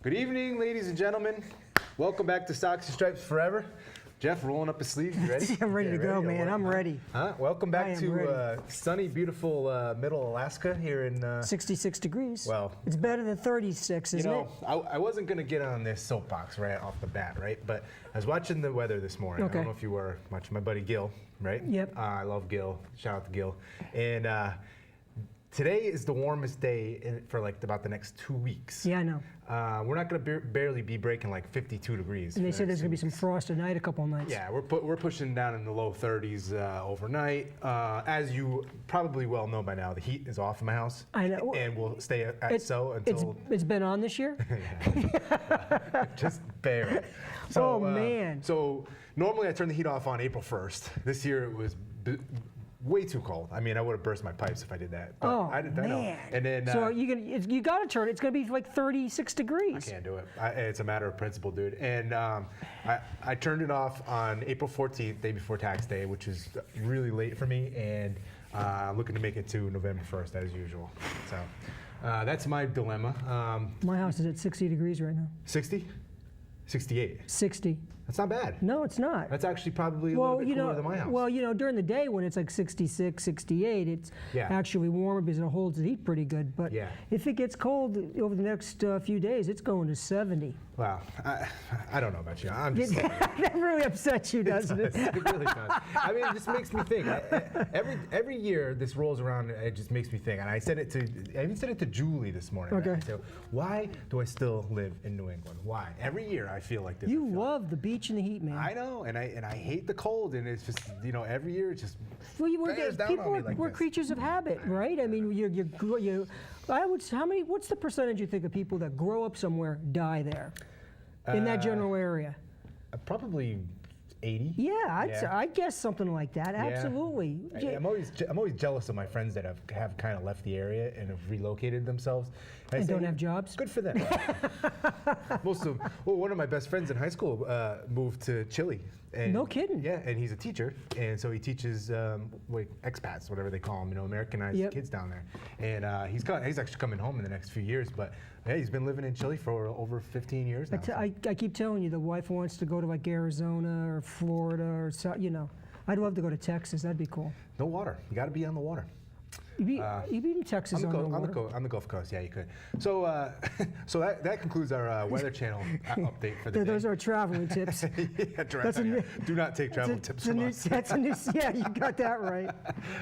Good evening, ladies and gentlemen. Welcome back to Sox and Stripes Forever. Jeff, rolling up his sleeves. You ready? I'm ready to go, man. I'm ready. Welcome back to sunny, beautiful middle Alaska here in 66 degrees. Well, it's better than 36, isn't it? I wasn't going to get on this soapbox right off the bat, right? But I was watching the weather this morning. Okay. I don't know if you were watching my buddy Gil, right? Yep. I love Gil. Shout out to Gil. And today is the warmest day for like about the next 2 weeks. Yeah, I know. We're not going to barely be breaking like 52 degrees. And they said there's going to be some frost tonight, a couple of nights. Yeah, we're pushing down in the low 30s overnight. As you probably well know by now, the heat is off in my house. I know. And will stay until... It's been on this year? Just barely. So, man. So normally I turn the heat off on April 1st. This year it was... way too cold. I mean, I would have burst my pipes if I did that. But I man. know. And then, so you got to turn. It's going to be like 36 degrees. I can't do it. It's a matter of principle, dude. And I turned it off on April 14th, day before tax day, which is really late for me. And looking to make it to November 1st as usual. So that's my dilemma. My house is at 60 degrees right now. 60? 68. 60. That's not bad. No, it's not. That's actually probably a little bit cooler than my house. Well, during the day when it's like 66, 68, it's actually warmer because it holds the heat pretty good. But if it gets cold over the next few days, it's going to 70. Wow. I don't know about you. I'm just that really upsets you, doesn't it? It really does. I mean, it just makes me think. Every year this rolls around, it just makes me think. And I even said it to Julie this morning. Okay. I said, why do I still live in New England? Why? Every year I feel like this. You love the beach and the heat, man. I know, and I hate the cold, and it's just every year it just bears down on me like we're this. creatures of habit, right? I mean, what's the percentage you think of people that grow up somewhere die there, in that general area? Probably 80. Yeah, I'd guess something like that. Yeah. Absolutely. I'm always jealous of my friends that have kind of left the area and have relocated themselves. And don't have jobs. Good for them. One of my best friends in high school moved to Chile. And, no kidding. Yeah, and he's a teacher, and so he teaches expats, whatever they call them, Americanized kids down there. And he's actually coming home in the next few years, but yeah, he's been living in Chile for over 15 years now. I keep telling you, the wife wants to go to like Arizona or Florida or I'd love to go to Texas. That'd be cool. No water. You got to be on the water. You'd be in Texas on the Gulf Coast, yeah, you could. So, that concludes our Weather Channel update for the day. Those are traveling tips. Do not take travel tips from us. Yeah, you got that right.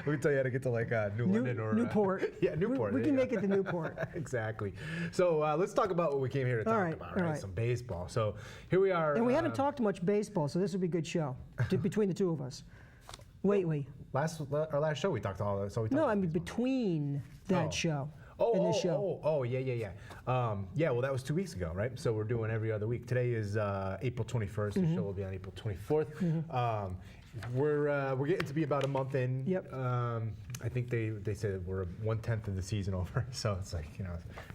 We can tell you how to get to like London or Newport. Newport. We can make it to Newport. Exactly. So let's talk about what we came here to talk about, right? Some baseball. So here we are. And we haven't talked much baseball, so this would be a good show between the two of us. Wait. Our last show we talked all that. So I mean between that show and this show. Yeah. Well, that was 2 weeks ago, right? So we're doing every other week. Today is April 21st. The show will be on April 24th. We're getting to be about a month in. Yep. I think they said we're 1/10 of the season over, so it's like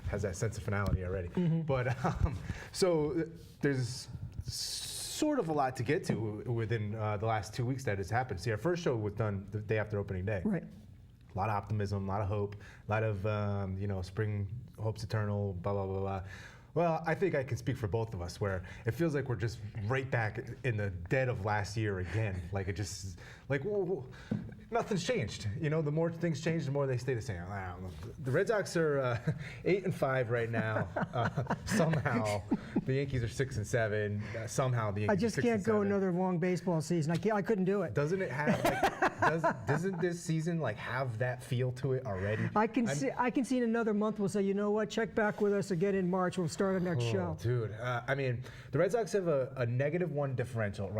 has that sense of finality already. But so there's sort of a lot to get to within the last 2 weeks that has happened. See, our first show was done the day after opening day. Right. A lot of optimism, a lot of hope, a lot of spring hopes eternal, blah blah blah blah. Well, I think I can speak for both of us, where it feels like we're just right back in the dead of last year again. Like it just nothing's changed. The more things change, the more they stay the same. I don't know. The Red Sox are 8-5 right now. Somehow, the Yankees are 6-7. Somehow, the Yankees. I just can't go another long baseball season. I couldn't do it. Doesn't it have? Doesn't this season have that feel to it already? I can see in another month we'll say, you know what? Check back with us again in March. We'll start our next show. Dude, I mean, the Red Sox have a -1 run differential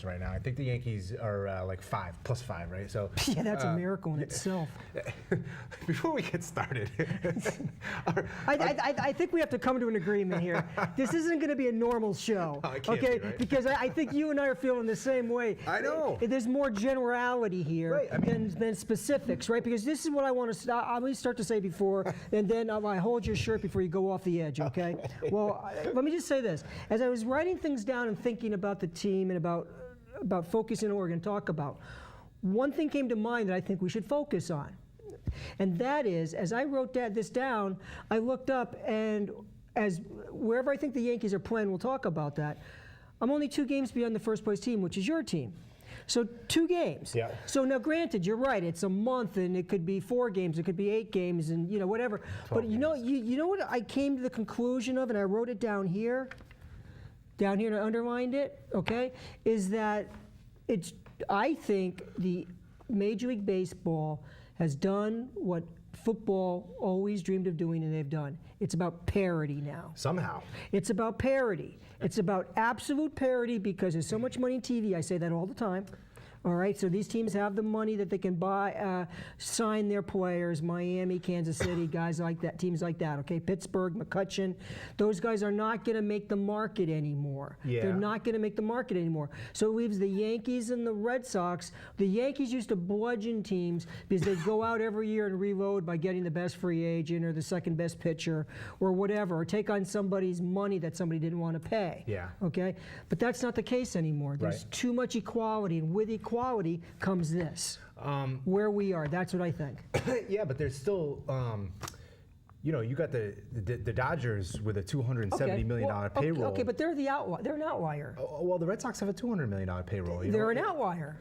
right now. I think the Yankees are like +5, right? So. Yeah, that's a miracle in itself. Before we get started, I think we have to come to an agreement here. This isn't going to be a normal show, okay? Right? Because I think you and I are feeling the same way. I know. There's more generality here than specifics, right? Because this is what I want to. I'm going to start to say before, and then I hold your shirt before you go off the edge, okay? Well, let me just say this: as I was writing things down and thinking about the team and about focusing on what we're going to talk about, one thing came to mind that I think we should focus on. And that is, as I wrote this down, I looked up and as wherever I think the Yankees are playing, we'll talk about that. I'm only 2 games beyond the first place team, which is your team. So 2 games. Yeah. So now, granted, you're right. It's a month, and it could be 4 games, it could be 8 games, and whatever. But you know what I came to the conclusion of, and I wrote it down here, and I underlined it. Okay, is that I think the Major League Baseball has done what football always dreamed of doing, and they've done. It's about parity now. Somehow. It's about parity. It's about absolute parity because there's so much money in TV. I say that all the time. All right, so these teams have the money that they can buy, sign their players. Miami, Kansas City, guys like that, teams like that. Okay, Pittsburgh, McCutcheon, those guys are not going to make the market anymore. Yeah. They're not going to make the market anymore. So it leaves the Yankees and the Red Sox. The Yankees used to bludgeon teams because they'd go out every year and reload by getting the best free agent or the second best pitcher or whatever, or take on somebody's money that somebody didn't want to pay. Yeah. Okay, but that's not the case anymore. There's too much equality, and with equality comes this. Where we are, that's what I think. Yeah, but there's still, you got the Dodgers with a $270 million payroll. Okay, but they're the outlier. They're an outlier. Well, the Red Sox have a $200 million payroll. They're an outlier.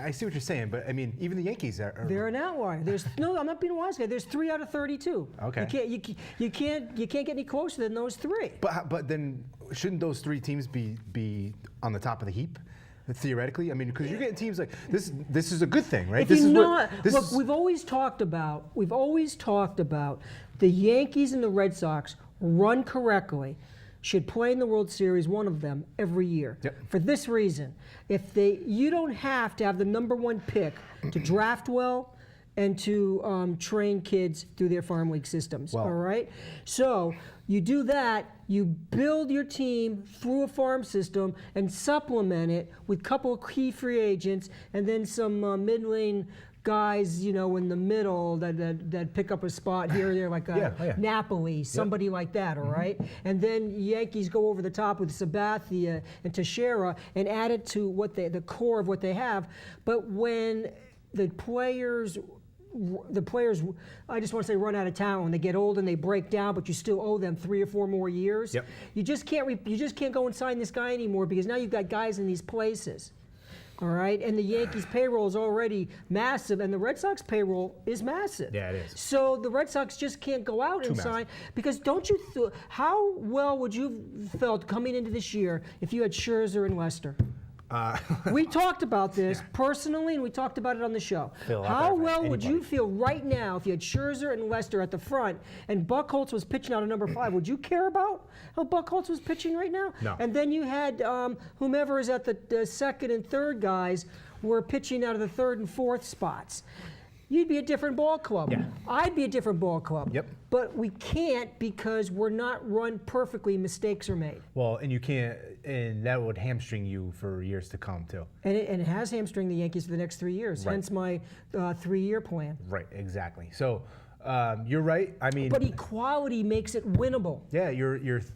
I see what you're saying, but I mean, even the Yankees are. They're an outlier. No, I'm not being a wise guy. There's 3 out of 32. Okay. You can't get any closer than those 3. But then shouldn't those 3 teams be on the top of the heap? Theoretically, I mean, because you're getting teams like this. This is a good thing, right? We've always talked about the Yankees and the Red Sox run correctly should play in the World Series, one of them, every year. Yep. For this reason, you don't have to have the number 1 pick to draft well and to train kids through their farm league systems. Well, all right, so you do that. You build your team through a farm system and supplement it with a couple of key free agents and then some mid-lane guys, in the middle that pick up a spot here or there, like Napoli, somebody like that, all right? And then Yankees go over the top with Sabathia and Teixeira and add it to the core of what they have. But when the players, I just want to say, run out of town. When they get old and they break down, but you still owe them 3 or 4 more years. Yep. You just can't go and sign this guy anymore because now you've got guys in these places. All right, and the Yankees' payroll is already massive, and the Red Sox payroll is massive. Yeah, it is. So the Red Sox just can't go out and sign because how well would you have felt coming into this year if you had Scherzer and Lester? We talked about this personally, and we talked about it on the show. How well would you feel right now if you had Scherzer and Lester at the front, and Buchholz was pitching out of number 5? Would you care about how Buchholz was pitching right now? No. And then you had whomever is at the second and third guys were pitching out of the 3rd and 4th spots. You'd be a different ball club. Yeah. I'd be a different ball club. Yep. But we can't because we're not run perfectly. Mistakes are made. Well, and you can't, and that would hamstring you for years to come too. And it has hamstringed the Yankees for the next 3 years. Right. Hence my 3-year plan. Right. Exactly. So you're right. I mean, but equality makes it winnable. Yeah. Your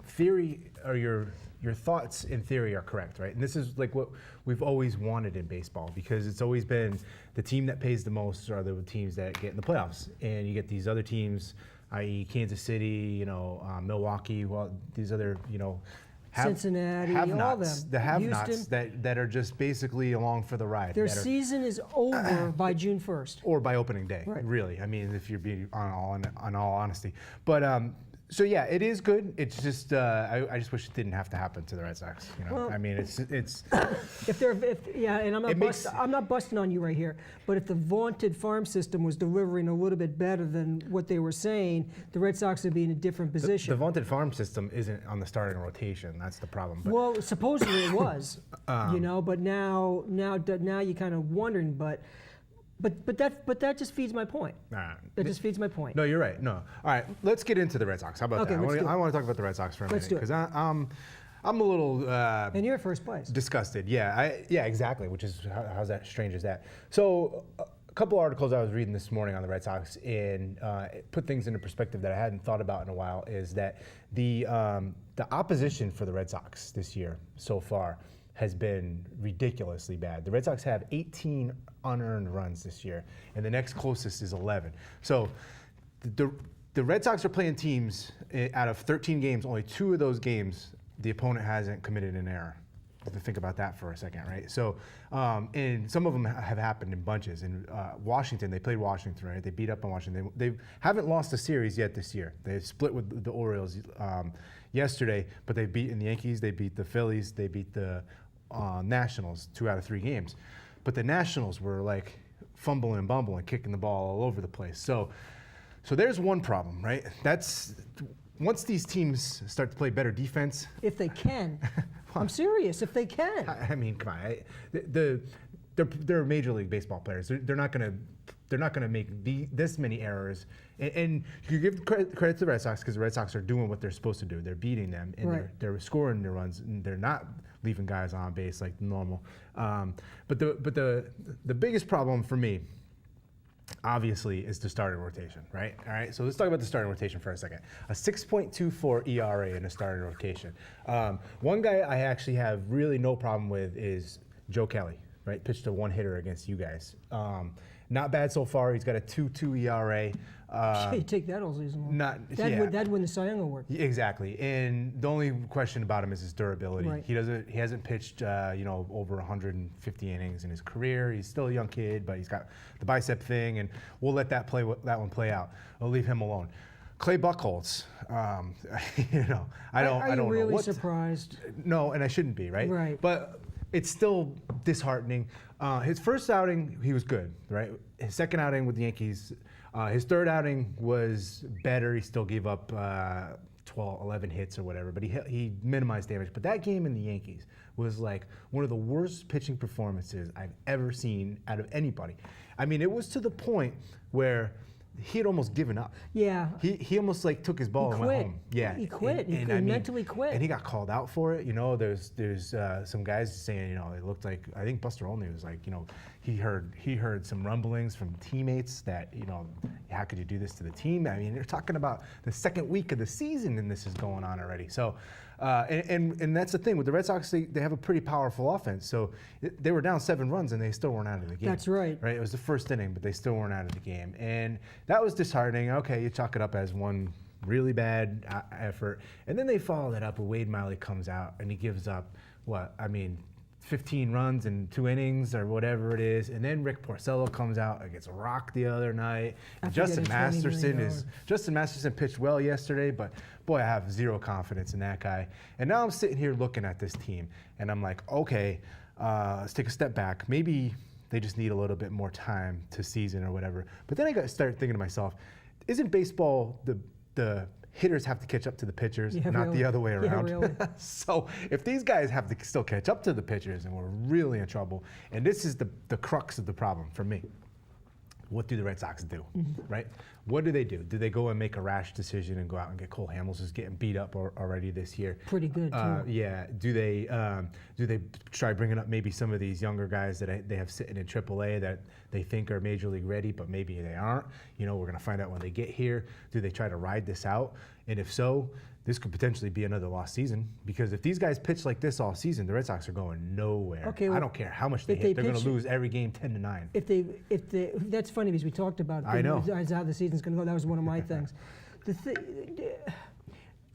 theory or your thoughts in theory are correct, right? And this is like what we've always wanted in baseball because it's always been the team that pays the most are the teams that get in the playoffs. And you get these other teams, i.e. Kansas City, Milwaukee, well, these other, Cincinnati, have-nots, all them. the have-nots that are just basically along for the ride. Their season is over by June 1st. Or by opening day, really. I mean, if you're being on all honesty. But so yeah, it is good. It's just I just wish it didn't have to happen to the Red Sox. Well, I mean, it's and I'm not busting on you right here, but if the vaunted farm system was delivering a little bit better than what they were saying, the Red Sox would be in a different position. The vaunted farm system isn't on the starting rotation. That's the problem. But, well, supposedly it was, but now you're kind of wondering, But that just feeds my point. That just feeds my point. No, you're right. No. All right, let's get into the Red Sox. How about that? I want to talk about the Red Sox for a minute because I'm a little. And you're first place. Disgusted. Yeah. Yeah. Exactly. Which is how's that strange as that? So a couple articles I was reading this morning on the Red Sox and put things into perspective that I hadn't thought about in a while. Is that the opposition for the Red Sox this year so far has been ridiculously bad. The Red Sox have 18 unearned runs this year, and the next closest is 11. So the the Red Sox are playing teams out of 13 games, only 2 of those games the opponent hasn't committed an error. To think about that for a second, right? So, and some of them have happened in bunches. In Washington, they played Washington, right? They beat up on Washington. They haven't lost a series yet this year. They split with the Orioles yesterday, but they've beaten the Yankees, they beat the Phillies, they beat the Nationals 2 out of 3 games. But the Nationals were like fumbling and bumbling, kicking the ball all over the place. So there's one problem, right? That's once these teams start to play better defense. If they can. I'm serious, if they can. I mean, come on. They're Major League Baseball players. They're not gonna make this many errors. And you give credit to the Red Sox because the Red Sox are doing what they're supposed to do. They're beating them and right. they're scoring their runs. And they're not leaving guys on base like normal. But the biggest problem for me, obviously, is the starting rotation, right? All right, so let's talk about the starting rotation for a second. A 6.24 ERA in a starting rotation. One guy I actually have really no problem with is Joe Kelly, right? Pitched a 1-hitter against you guys. Not bad so far. He's got a 2.2 ERA. You take that all season long. That'd win the Cy Young Award. Exactly, and the only question about him is his durability. Right. He hasn't pitched over 150 innings in his career. He's still a young kid, but he's got the bicep thing, and we'll let that one play out. I'll leave him alone. Clay Buchholz, I don't Are you know. really surprised? No, and I shouldn't be, right? Right. But it's still disheartening. His first outing, he was good, right? His second outing with the Yankees, his third outing was better. He still gave up 11 hits or whatever, but he minimized damage. But that game in the Yankees was like one of the worst pitching performances I've ever seen out of anybody. I mean, it was to the point where he had almost given up. Yeah. He almost like took his ball and went home. Yeah. He quit. He mentally quit. And he got called out for it. There's some guys saying, it looked like, I think Buster Olney was like, he heard some rumblings from teammates that, how could you do this to the team? I mean, they're talking about the second week of the season and this is going on already. So, and that's the thing with the Red Sox, they have a pretty powerful offense. So they were down 7 runs and they still weren't out of the game. That's right. Right. It was the first inning, but they still weren't out of the game, and that was disheartening. Okay, you chalk it up as one really bad effort, and then they followed it up. Wade Miley comes out and he gives up 15 runs in 2 innings or whatever it is, and then Rick Porcello comes out and gets rocked the other night. Justin Masterson pitched well yesterday, but boy, I have zero confidence in that guy. And now I'm sitting here looking at this team, and I'm like, okay, let's take a step back. Maybe they just need a little bit more time to season or whatever. But then I got to start thinking to myself, isn't baseball the hitters have to catch up to the pitchers, not the other way around? Yeah, really. So if these guys have to still catch up to the pitchers, and we're really in trouble. And this is the crux of the problem for me. What do the Red Sox do, right? What do? Do they go and make a rash decision and go out and get Cole Hamels, who's getting beat up already this year? Pretty good, too. Yeah. Do they try bringing up maybe some of these younger guys that they have sitting in AAA that they think are Major League ready, but maybe they aren't? We're going to find out when they get here. Do they try to ride this out? And if so, this could potentially be another lost season, because if these guys pitch like this all season, the Red Sox are going nowhere. Okay, well, I don't care how much they hit; they're going to lose every game 10-9. If they, that's funny because we talked about how the season's going to go. That was one of my things.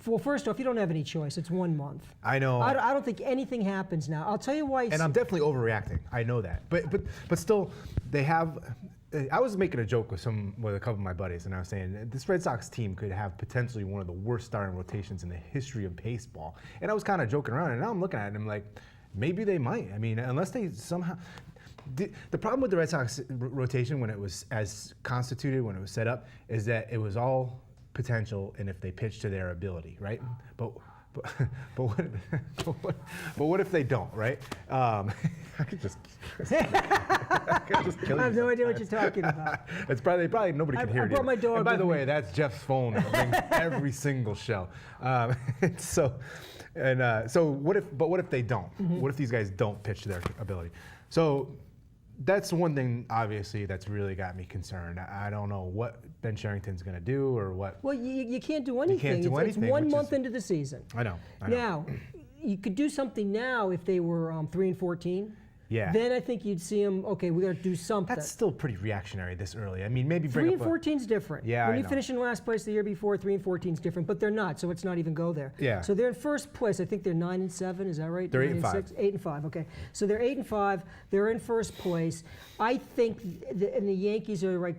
Well, first off, you don't have any choice. It's 1 month. I know. I don't think anything happens now. I'll tell you why. And I'm definitely overreacting. I know that, but still, they have. I was making a joke with a couple of my buddies, and I was saying this Red Sox team could have potentially one of the worst starting rotations in the history of baseball. And I was kind of joking around, and now I'm looking at it and I'm like, maybe they might. I mean, unless they somehow. The problem with the Red Sox rotation when it was as constituted, when it was set up, is that it was all potential, and if they pitch to their ability, right? But what if they don't, right? I could just kill you. I have no idea what you're talking about. It's probably nobody can hear it. I brought my dog. And by the way, that's Jeff's phone that rings every single show. So what if they don't? What if these guys don't pitch to their ability? So that's one thing, obviously, that's really got me concerned. I don't know what Ben Sherrington's going to do or what. Well, you can't do anything. You can't do anything. It's 1 month into the season. I know. Now, you could do something now if they were 3-14. Yeah. then I think you'd see them, okay, we got to do something. That's still pretty reactionary this early. I mean, maybe bring 3 up and 14 is different. Yeah, when I you know. finish in last place the year before, 3 and 14 is different, but they're not, so let's not even go there. Yeah. So they're in first place. I think they're 9 and 7. Is that right? They're 8 9 and 5. 6, 8 and 5. Okay. So they're 8 and 5. They're in first place. I think, and the Yankees are like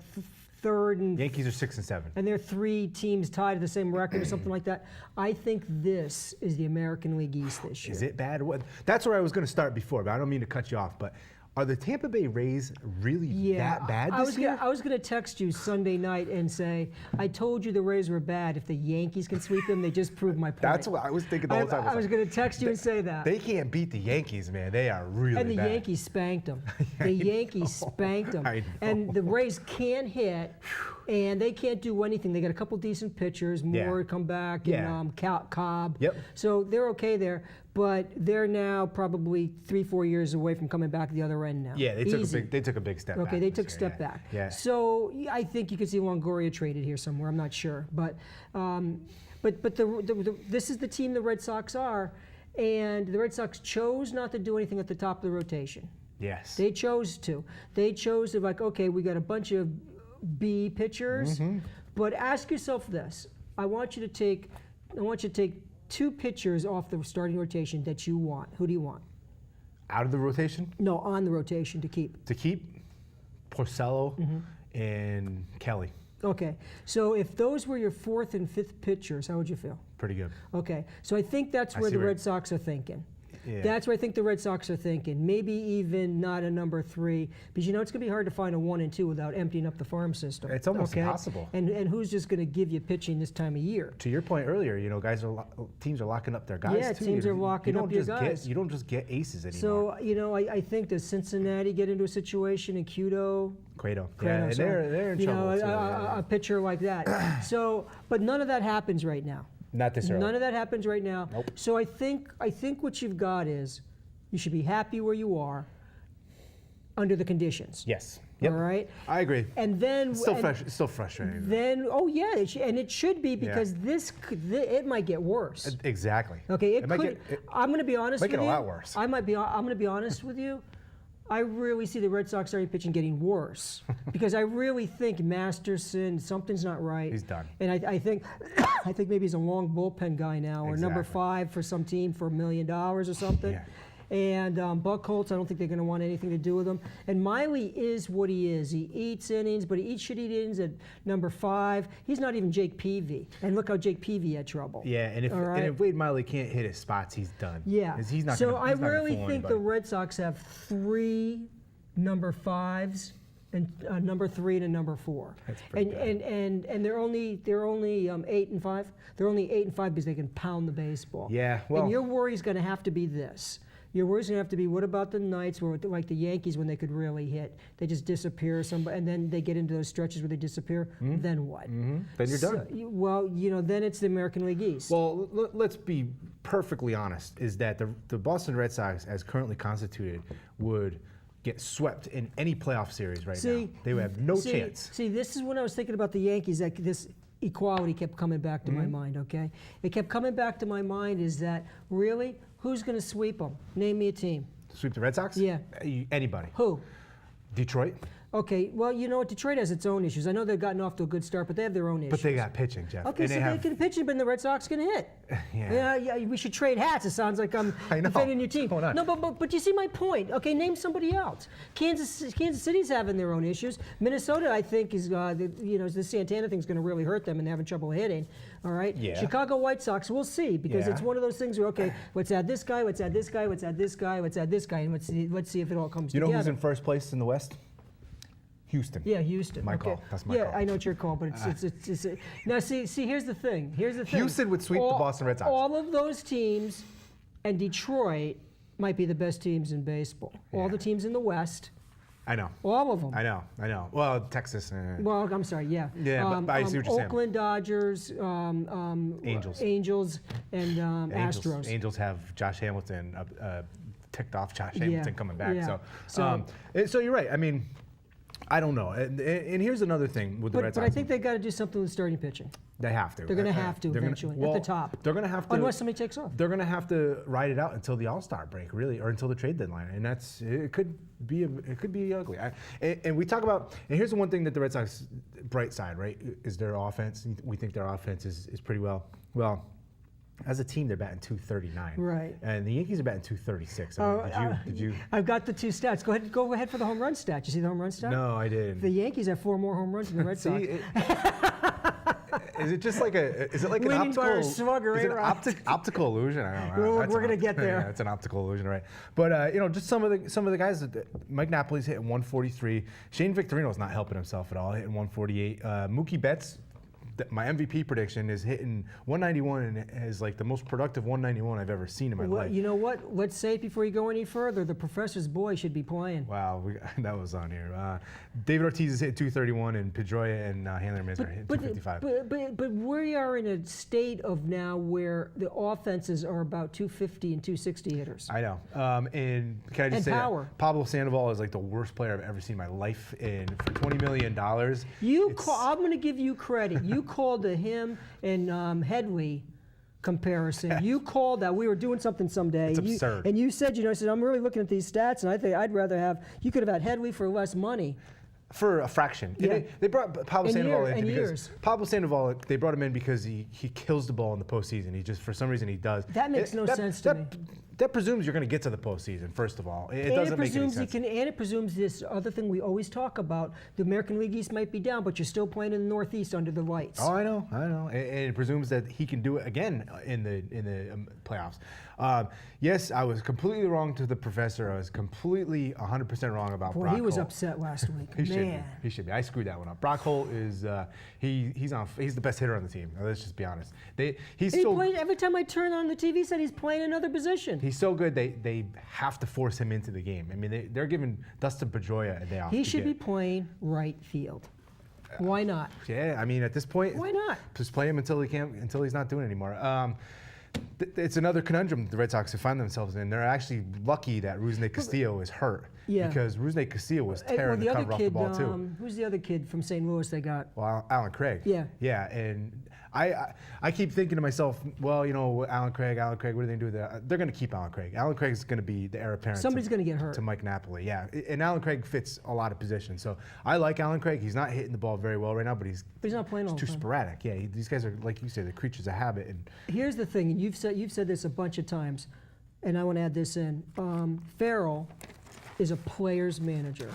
third and Yankees are 6 and 7. and they're 3 teams tied to the same record or something like that. I think this is the American League East this year. Is it bad? That's where I was going to start before, but I don't mean to cut you off. But are the Tampa Bay Rays really that bad this year? I was going to text you Sunday night and say, I told you the Rays were bad. If the Yankees can sweep them, they just proved my point. That's what I was thinking the whole time. I was going to text you and say that. They can't beat the Yankees, man. They are really And the bad. Yankees spanked them. The Yankees spanked them. I know. And the Rays can't hit, and they can't do anything. They got a couple decent pitchers, Moore come back, and Cobb. Yep. So they're okay there, but they're now probably 3-4 years away from coming back the other end now. Yeah, they Easy. took a big step back. Okay, they took a this step year, back. Yeah. So I think you could see Longoria traded here somewhere. I'm not sure, but this is the team the Red Sox are, and the Red Sox chose not to do anything at the top of the rotation. Yes. They chose to. They chose to like, okay, we got a bunch of B pitchers, but ask yourself this: I want you to take 2 pitchers off the starting rotation that you want. Who do you want? Out of the rotation? No, on the rotation to keep. To keep Porcello and Kelly. Okay, so if those were your 4th and 5th pitchers, how would you feel? Pretty good. Okay, so I think that's where see the where- Red Sox are thinking. Yeah. That's where I think the Red Sox are thinking. Maybe even not a number 3, because you know it's going to be hard to find a 1 and 2 without emptying up the farm system. It's almost impossible. And who's just going to give you pitching this time of year? To your point earlier, teams are locking up their guys Yeah, too. teams are locking up your guys. You don't just get aces anymore. So I think does Cincinnati get into a situation in Cueto? Cueto. Yeah, and sorry. they're in you trouble know, too. a pitcher like that. So, but none of that happens right now. Not this early. None of that happens right now. Nope. So I think what you've got is you should be happy where you are under the conditions. Yes. Yep. All right. I agree. And then It's still frustrating. Then and it should be because it might get worse. Exactly. Okay. It might could. get- I'm going to be honest might with get you. a lot worse. I'm going to be honest with you. I really see the Red Sox starting pitching getting worse because I really think Masterson, something's not right. He's done. And I think maybe he's a long bullpen guy now, or number Exactly. 5 for some team for $1 million or something. Yeah. And Buckholz, I don't think they're going to want anything to do with him. And Miley is what he is. He eats innings, but he should eat innings at number 5. He's not even Jake Peavy. And look how Jake Peavy had trouble. Yeah, and if Wade Miley can't hit his spots, he's done. Yeah. 'Cause he's not so gonna, I he's not gonna really fool think the anybody. Red Sox have 3 number 5s and number 3 and a number 4. That's pretty and they're only 8 and 5. They're only 8 and 5 because they can pound the baseball. Yeah, well- And your worry is going to have to be this. Your worry's going to have to be, what about the nights where, like the Yankees, when they could really hit, they just disappear, and then they get into those stretches where they disappear. Then what? Then you're done. Well, then it's the American League East. Well, let's be perfectly honest, is that the Boston Red Sox, as currently constituted, would get swept in any playoff series right now. They would have no chance. See, this is when I was thinking about the Yankees, that this equality kept coming back to my mind, okay? It kept coming back to my mind is that, really, who's going to sweep them? Name me a team. Sweep the Red Sox? Yeah. Anybody. Who? Detroit? Okay, well, you know what? Detroit has its own issues. I know they've gotten off to a good start, but they have their own issues. But they got pitching, Jeff. Okay, and so they can pitch it, but the Red Sox can hit. Yeah. We should trade hats. It sounds like I'm I know. defending your team. What's going on? No, but you see my point. Okay, name somebody else. Kansas City's having their own issues. Minnesota, I think, is the Santana thing's going to really hurt them, and they're having trouble hitting. All right. Yeah. Chicago White Sox, we'll see, because it's one of those things where let's add this guy, let's add this guy, let's add this guy, let's add this guy, and let's see if it all comes together. You know who's in first place in the West? Houston. Yeah, Houston. My okay. call. That's my yeah, call. I know it's your call, but it's now see. Here's the thing. Houston would sweep the Boston Red Sox. All of those teams, and Detroit might be the best teams in baseball. All the teams in the West. I know. All of them. I know. Well, Texas. Well, I'm sorry. Yeah. Yeah, but I see what you're saying. Oakland Dodgers, Angels, and Astros. Angels have Josh Hamilton, ticked off Josh Hamilton coming back. yeah. So you're right. I mean, I don't know. And here's another thing with the Red Sox. But I think they got to do something with starting pitching. They have to. They're going to have to eventually at the top. They're going to have to. Unless somebody takes off. They're going to have to ride it out until the All-Star break, really, or until the trade deadline, and it could be ugly. And we talk about. And here's the one thing that the Red Sox bright side, right, is their offense. We think their offense is pretty well. As a team, they're batting .239. Right. And the Yankees are batting .236. Did you? I've got the two stats. Go ahead for the home run stat. You see the home run stat? No, I didn't. The Yankees have 4 more home runs than the Red Sox. Is it just like is it like an optical illusion? I don't know. We're gonna get there. Yeah, it's an optical illusion, right? But just some of the guys. Mike Napoli's hitting 143. Shane Victorino's not helping himself at all, hitting 148. Mookie Betts. My MVP prediction is hitting 191 and is like the most productive 191 I've ever seen in my life. You know what? Let's say it before you go any further. The professor's boy should be playing. Wow, that was on here. David Ortiz is hitting 231 and Pedroia and Hanley Ramirez are hitting 255. But we are in a state of now where the offenses are about 250 and 260 hitters. I know. And can I just say power. Pablo Sandoval is like the worst player I've ever seen in my life. And for $20 million, I'm going to give you credit. You called to him and Headley comparison. You called that. We were doing something someday. It's absurd. And you said, I said, I'm really looking at these stats, and I think I'd rather have, you could have had Headley for less money. For a fraction. Yeah. They brought Pablo Sandoval in because Pablo Sandoval, they brought him in because he kills the ball in the postseason. He just, for some reason, he does. That makes no sense to me. That presumes you're going to get to the postseason, first of all. It and doesn't it make any presumes sense. and it presumes this other thing we always talk about: the American League East might be down, but you're still playing in the Northeast under the lights. Oh, I know. And it presumes that he can do it again in the playoffs. Yes, I was completely wrong to the professor. I was completely 100% wrong about Brock He was Holt. upset last week. He should be. I screwed that one up. Brock Holt is he's the best hitter on the team. Let's just be honest. Every time I turn on the TV, said he's playing another position. He's so good. They have to force him into the game. I mean, they're giving Dustin Pedroia a day off. He should be playing right field. Why not? Yeah, I mean, at this point, why not? Just play him until he's not doing it anymore. It's another conundrum the Red Sox have find themselves in. They're actually lucky that Rusney Castillo is hurt. Yeah. Because Rusney Castillo was tearing the cover off the ball too. Who's the other kid from St. Louis they got? Well, Alan Craig. Yeah. Yeah, and I keep thinking to myself, well, Alan Craig, what are they going to do there? They're going to keep Alan Craig. Alan Craig is going to be the heir apparent. Somebody's going to get hurt. To Mike Napoli, yeah. And Alan Craig fits a lot of positions. So I like Alan Craig. He's not hitting the ball very well right now, but he's not playing all the too time. Sporadic. Yeah, these guys are, like you say, the creatures of habit. And here's the thing, and you've said this a bunch of times, and I want to add this in. Farrell is a player's manager.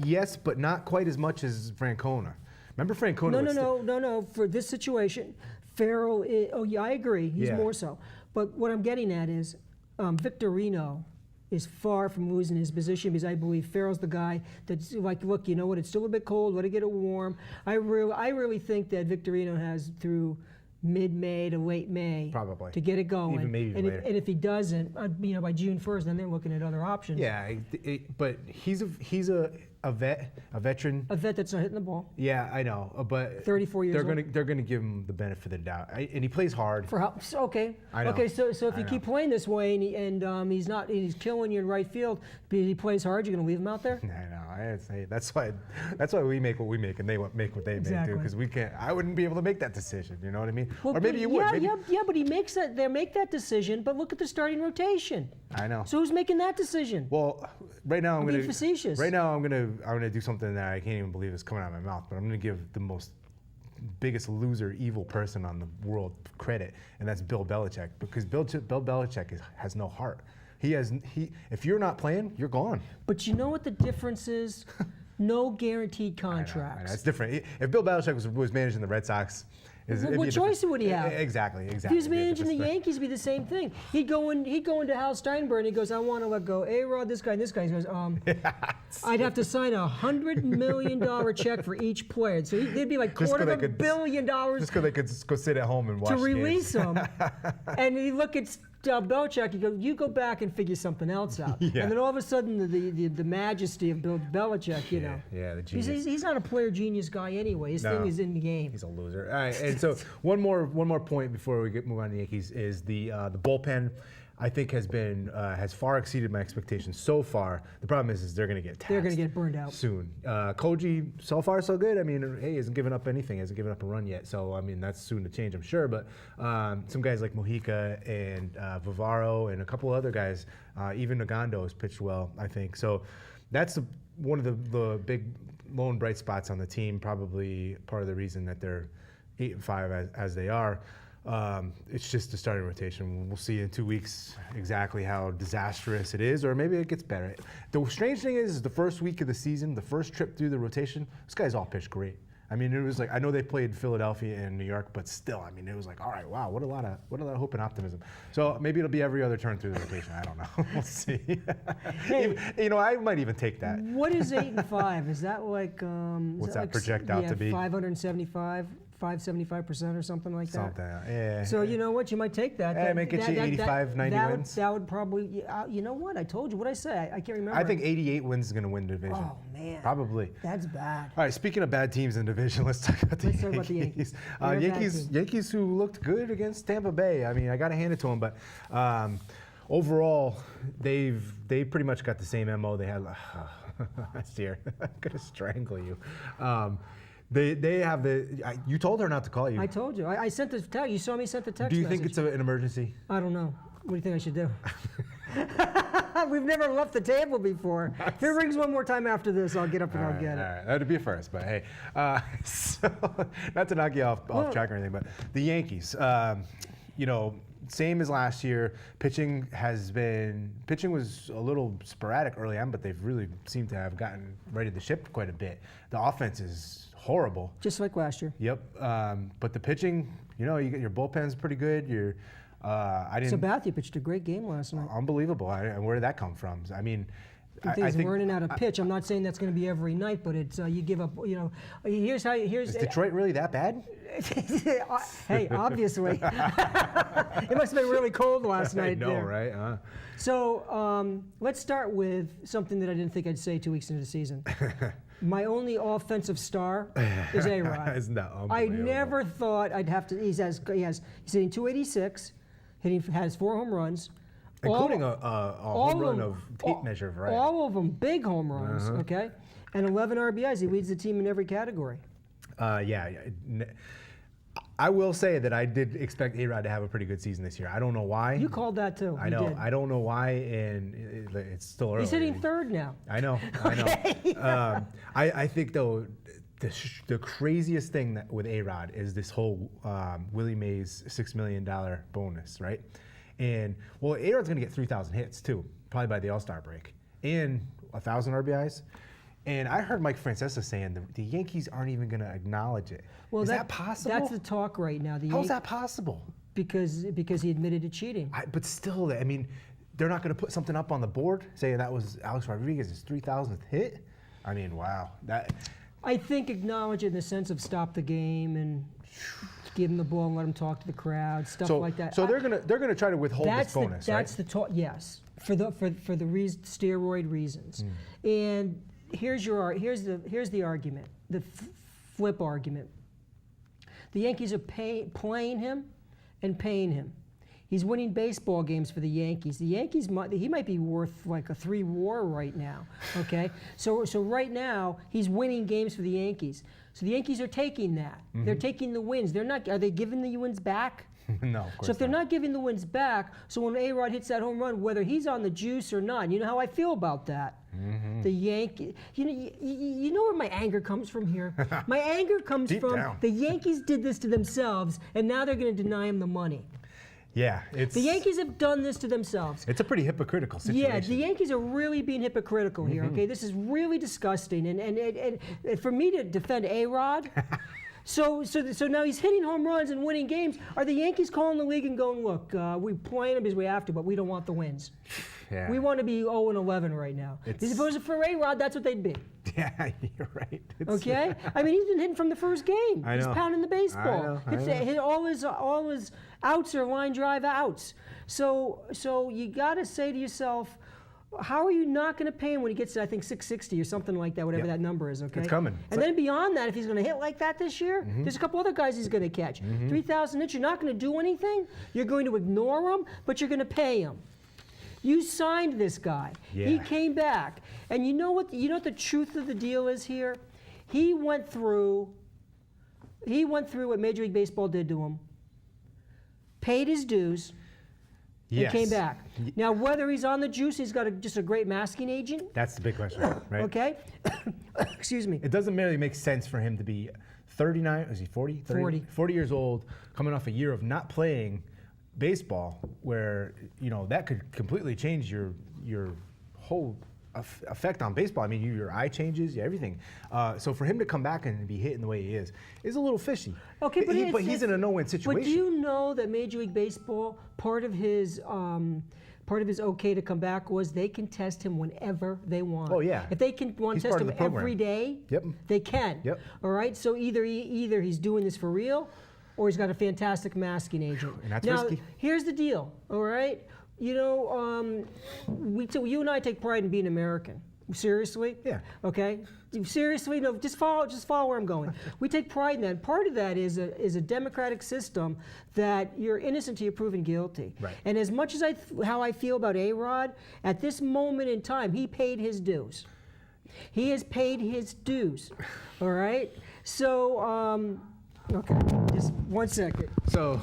Yes, but not quite as much as Francona. Remember Francona? No. For this situation, Farrell is, I agree. He's more so. But what I'm getting at is Victorino is far from losing his position because I believe Farrell's the guy that's like, look, you know what? It's still a bit cold. Let it get it warm. I really think that Victorino has through mid-May to late May probably to get it going. Even maybe and later. If he doesn't, by June 1st, then they're looking at other options. Yeah, but he's a veteran. A vet that's not hitting the ball. Yeah, I know, but 34 years old. They're gonna give him the benefit of the doubt, and he plays hard. For how? Okay. I know. Okay, so if you keep playing this way and he's killing you in right field, but he plays hard, you're gonna leave him out there? I know. That's why we make what we make, and they make what they make too. Because we can't. I wouldn't be able to make that decision. You know what I mean? Well, or maybe you would. Yeah, but he makes that. They make that decision. But look at the starting rotation. I know. So who's making that decision? Well, right now I'm being facetious. Right now I'm gonna do something that I can't even believe is coming out of my mouth. But I'm gonna give the biggest loser, evil person on the world credit, and that's Bill Belichick. Because Bill Belichick has no heart. If you're not playing, you're gone. But you know what the difference is? No guaranteed contracts. I know. It's different. If Bill Belichick was managing the Red Sox, what choice would he have? Exactly. If he was managing the Yankees, it'd be the same thing. He'd go into Hal Steinberg and he goes, I want to let go A-Rod, this guy, and this guy. He goes, I'd have to sign $100 million check for each player. So they'd be like $250 million. Just because they could go sit at home and watch to release him. And he look at Belichick, he goes, you go back and figure something else out. Yeah. And then all of a sudden, the majesty of Bill Belichick, Yeah, the genius. He's not a player genius guy anyway. His thing is in the game. He's a loser. All right, and so one more point before we move on to the Yankees is the bullpen. I think has far exceeded my expectations so far. The problem is they're going to get taxed. They're going to get burned out soon. Koji, so far so good. I mean, hey, hasn't given up anything. Hasn't given up a run yet. So I mean, that's soon to change, I'm sure. But some guys like Mojica and Vivaro and a couple other guys, even Nagando has pitched well, I think. So that's one of the big lone bright spots on the team. Probably part of the reason that they're 8-5 as they are. It's just the starting rotation. We'll see in 2 weeks exactly how disastrous it is, or maybe it gets better. The strange thing is the first week of the season, the first trip through the rotation, these guys all pitched great. I mean, it was like, I know they played Philadelphia and New York, but still, I mean, it was like, all right, wow, what a lot of hope and optimism. So maybe it'll be every other turn through the rotation. I don't know. We'll see. Hey, I might even take that. What is 8-5? Is that like what's that project out to be? 575. 575% or something like that. Something, yeah. So you know what? You might take that. Yeah, make it 85, 90 wins. That would probably. You know what? I told you. What I say? I can't remember. I think 88 wins is going to win the division. Oh man. Probably. That's bad. All right. Speaking of bad teams in the division, let's talk about the Yankees. Yankees who looked good against Tampa Bay. I mean, I got to hand it to them, but overall, they pretty much got the same MO they had last year. I'm going to strangle you. They have you told her not to call you. I told you. I sent the text. You saw me sent the text. Do you message. think it's an emergency? I don't know. What do you think I should do? We've never left the table before. If it rings one more time after this, I'll get up and I'll get it. All right. That'd be a first, but hey. So, not to knock you off track or anything, but the Yankees, same as last year. Pitching was a little sporadic early on, but they've really seemed to have gotten righted the ship quite a bit. The offense is horrible. Just like last year. Yep. But the pitching, you get your bullpen's pretty good. Sabathia pitched a great game last night. Unbelievable. Where did that come from? I mean, I think learning how to pitch. I'm not saying that's going to be every night, but it's you give up. Is Detroit really that bad? Hey, obviously, it must have been really cold last night. I know, there. Right? So let's start with something that I didn't think I'd say 2 weeks into the season. My only offensive star is A-Rod. Isn't that unbelievable? I never thought I'd have to. He's hitting 286, has 4 home runs. Including a home run of tape measure variety. All of them big home runs, okay? And 11 RBIs. He leads the team in every category. Yeah. I will say that I did expect A-Rod to have a pretty good season this year. I don't know why. You called that too. I know. I don't know why, and it's still early. He's hitting third now. I know. I think though, the craziest thing with A-Rod is this whole Willie Mays $6 million bonus, right? And well, A-Rod's going to get 3,000 hits too, probably by the All-Star break, and 1,000 RBIs. And I heard Mike Francesa saying the Yankees aren't even going to acknowledge it. Well, is that possible? That's the talk right now. How's that possible? Because he admitted to cheating. But still, I mean, they're not going to put something up on the board saying that was Alex Rodriguez's 3,000th hit. I mean, wow. I think acknowledge it in the sense of stop the game and give him the ball and let him talk to the crowd, stuff like that. So they're gonna try to withhold this bonus, right? That's the talk. Yes, for the steroid reasons. And here's the argument, the flip argument. The Yankees are playing him and paying him. He's winning baseball games for the Yankees. He might be worth like a 3 WAR right now. Okay, so right now he's winning games for the Yankees. So the Yankees are taking that. Mm-hmm. They're taking the wins. They're not. Are they giving the wins back? No, of course So if they're not giving the wins back, so when A-Rod hits that home run, whether he's on the juice or not, you know how I feel about that. Mm-hmm. The Yankees, you know where my anger comes from here? My anger comes from down. The Yankees did this to themselves, and now they're going to deny him the money. Yeah, the Yankees have done this to themselves. It's a pretty hypocritical situation. Yeah, the Yankees are really being hypocritical here. Okay, this is really disgusting, and for me to defend A-Rod. So now he's hitting home runs and winning games. Are the Yankees calling the league and going, look, we're playing him because we have to, but we don't want the wins. Yeah. We want to be 0-11 right now. As opposed to for A-Rod, that's what they'd be. Yeah, you're right. Okay? I mean, he's been hitting from the first game. I know. He's pounding the baseball. I know. All his outs are line drive outs. So you got to say to yourself, How are you not going to pay him when he gets to, I think, 660 or something like that, whatever that number is, okay? It's coming. And then beyond that, if he's going to hit like that this year, there's a couple other guys he's going to catch. 3,000 hits, you're not going to do anything. You're going to ignore him, but you're going to pay him. You signed this guy. Yeah. He came back. And you know what the truth of the deal is here? He went through what Major League Baseball did to him, paid his dues, and came back. Now, whether he's on the juice, he's got just a great masking agent. That's the big question, right? Okay? Excuse me. It doesn't really make sense for him to be 39, is he 40? 40 years old, coming off a year of not playing baseball, where, that could completely change your whole effect on baseball. I mean, your eye changes, everything. So for him to come back and be hitting the way he is a little fishy. Okay, but he's in a no-win situation. But do you know that Major League Baseball, part of his okay to come back was they can test him whenever they want. Oh yeah. If they can want to test him every day, they can. Yep. All right. So either he's doing this for real, or he's got a fantastic masking agent. And that's now, risky. Here's the deal. All right. You and I take pride in being American. Seriously? Yeah. Okay. Seriously? No. Just follow where I'm going. We take pride in that. Part of that is a democratic system that you're innocent till you're proven guilty. Right. And as much as how I feel about A-Rod, at this moment in time, he paid his dues. He has paid his dues. All right. So, okay. Just 1 second. So.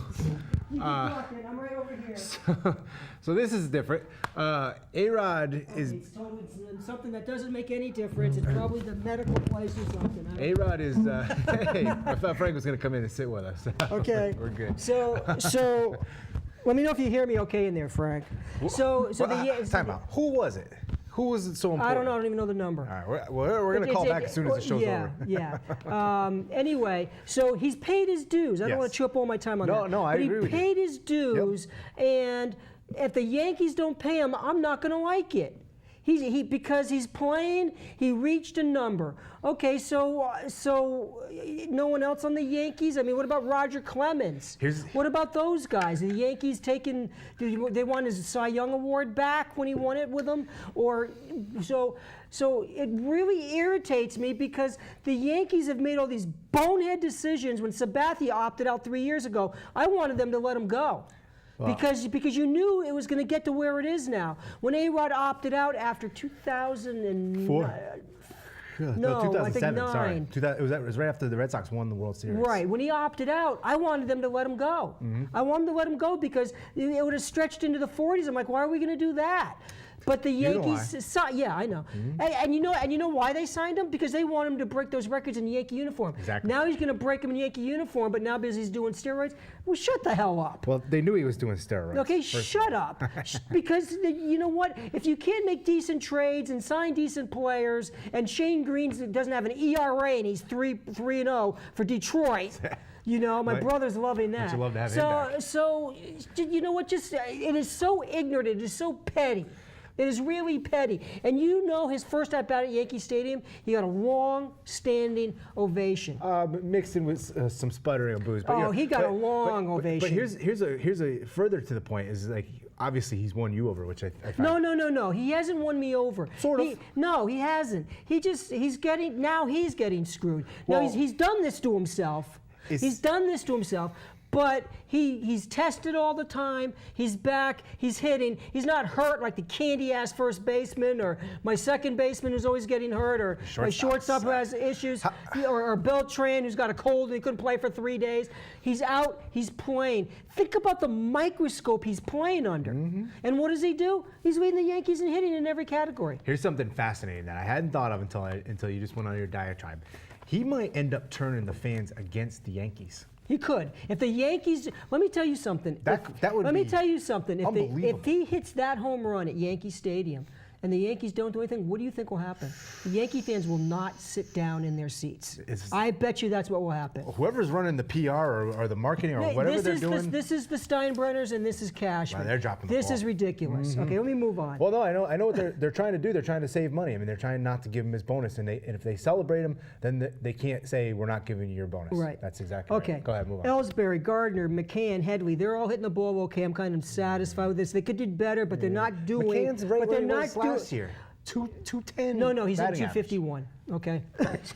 You keep talking. I'm right over here. So this is different. A-Rod is. It's something that doesn't make any difference. It's probably the medical place or something. A-Rod is. Hey, I thought Frank was going to come in and sit with us. Okay. We're good. So, let me know if you hear me okay in there, Frank. Time out. Who was it? Who was it so important? I don't know. I don't even know the number. All right, we're going to call back as soon as the show's over. Yeah. Anyway, so he's paid his dues. I don't want to chew up all my time on that. No, I agree with you. He paid his dues, and if the Yankees don't pay him, I'm not going to like it. Because he's playing, he reached a number. Okay, so no one else on the Yankees? I mean, what about Roger Clemens? What about those guys? The Yankees they want his Cy Young Award back when he won it with them? So it really irritates me because the Yankees have made all these bonehead decisions. When Sabathia opted out 3 years ago, I wanted them to let him go. Wow. Because you knew it was going to get to where it is now. When A-Rod opted out after 2004. No, 2007. I think 9. Sorry, it was right after the Red Sox won the World Series. Right. When he opted out, I wanted them to let him go. I wanted them to let him go because it would have stretched into the 40s. I'm like, why are we going to do that? But the Yankees, yeah, I know. And you know why they signed him? Because they want him to break those records in the Yankee uniform. Exactly. Now he's going to break them in the Yankee uniform, but now because he's doing steroids, well, shut the hell up. Well, they knew he was doing steroids. Okay, shut up. Because you know what? If you can't make decent trades and sign decent players, and Shane Green doesn't have an ERA and he's 3-0 for Detroit. My brother's loving that. Don't you love to have him back? So, you know what? It is so ignorant. It is so petty. It is really petty. And his first at-bat at Yankee Stadium, he got a long-standing ovation. Mixed in with some sputtering of booze. But, he got a long ovation. But here's a further to the point is like, obviously he's won you over, which I find. No. He hasn't won me over. Sort of. No, he hasn't. He's getting screwed. Well, now he's done this to himself. He's done this to himself. But he's tested all the time. He's back. He's hitting. He's not hurt like the candy-ass first baseman or my second baseman who's always getting hurt or my shortstop who has issues or Beltran who's got a cold and he couldn't play for 3 days. He's out. He's playing. Think about the microscope he's playing under. And what does he do? He's leading the Yankees in hitting in every category. Here's something fascinating that I hadn't thought of until you just went on your diatribe. He might end up turning the fans against the Yankees. He could. If the Yankees, let me tell you something. Let me tell you something. If he hits that home run at Yankee Stadium and the Yankees don't do anything, what do you think will happen? The Yankee fans will not sit down in their seats. I bet you that's what will happen. Whoever's running the PR or the marketing or whatever they're doing. This is the Steinbrenners and this is Cashman. Wow, they're dropping the ball. This is ridiculous. Okay, let me move on. Well, no, I know what they're trying to do. They're trying to save money. I mean, they're trying not to give him his bonus, and if they celebrate him, then they can't say we're not giving you your bonus. Right. That's exactly okay. Right. Go ahead, move on. Ellsbury, Gardner, McCann, Headley, they're all hitting the ball okay. I'm kind of satisfied with this. They could do better, but they're not doing. McCann's right where he was last last year? 210. No, he's at batting average. 251. Okay,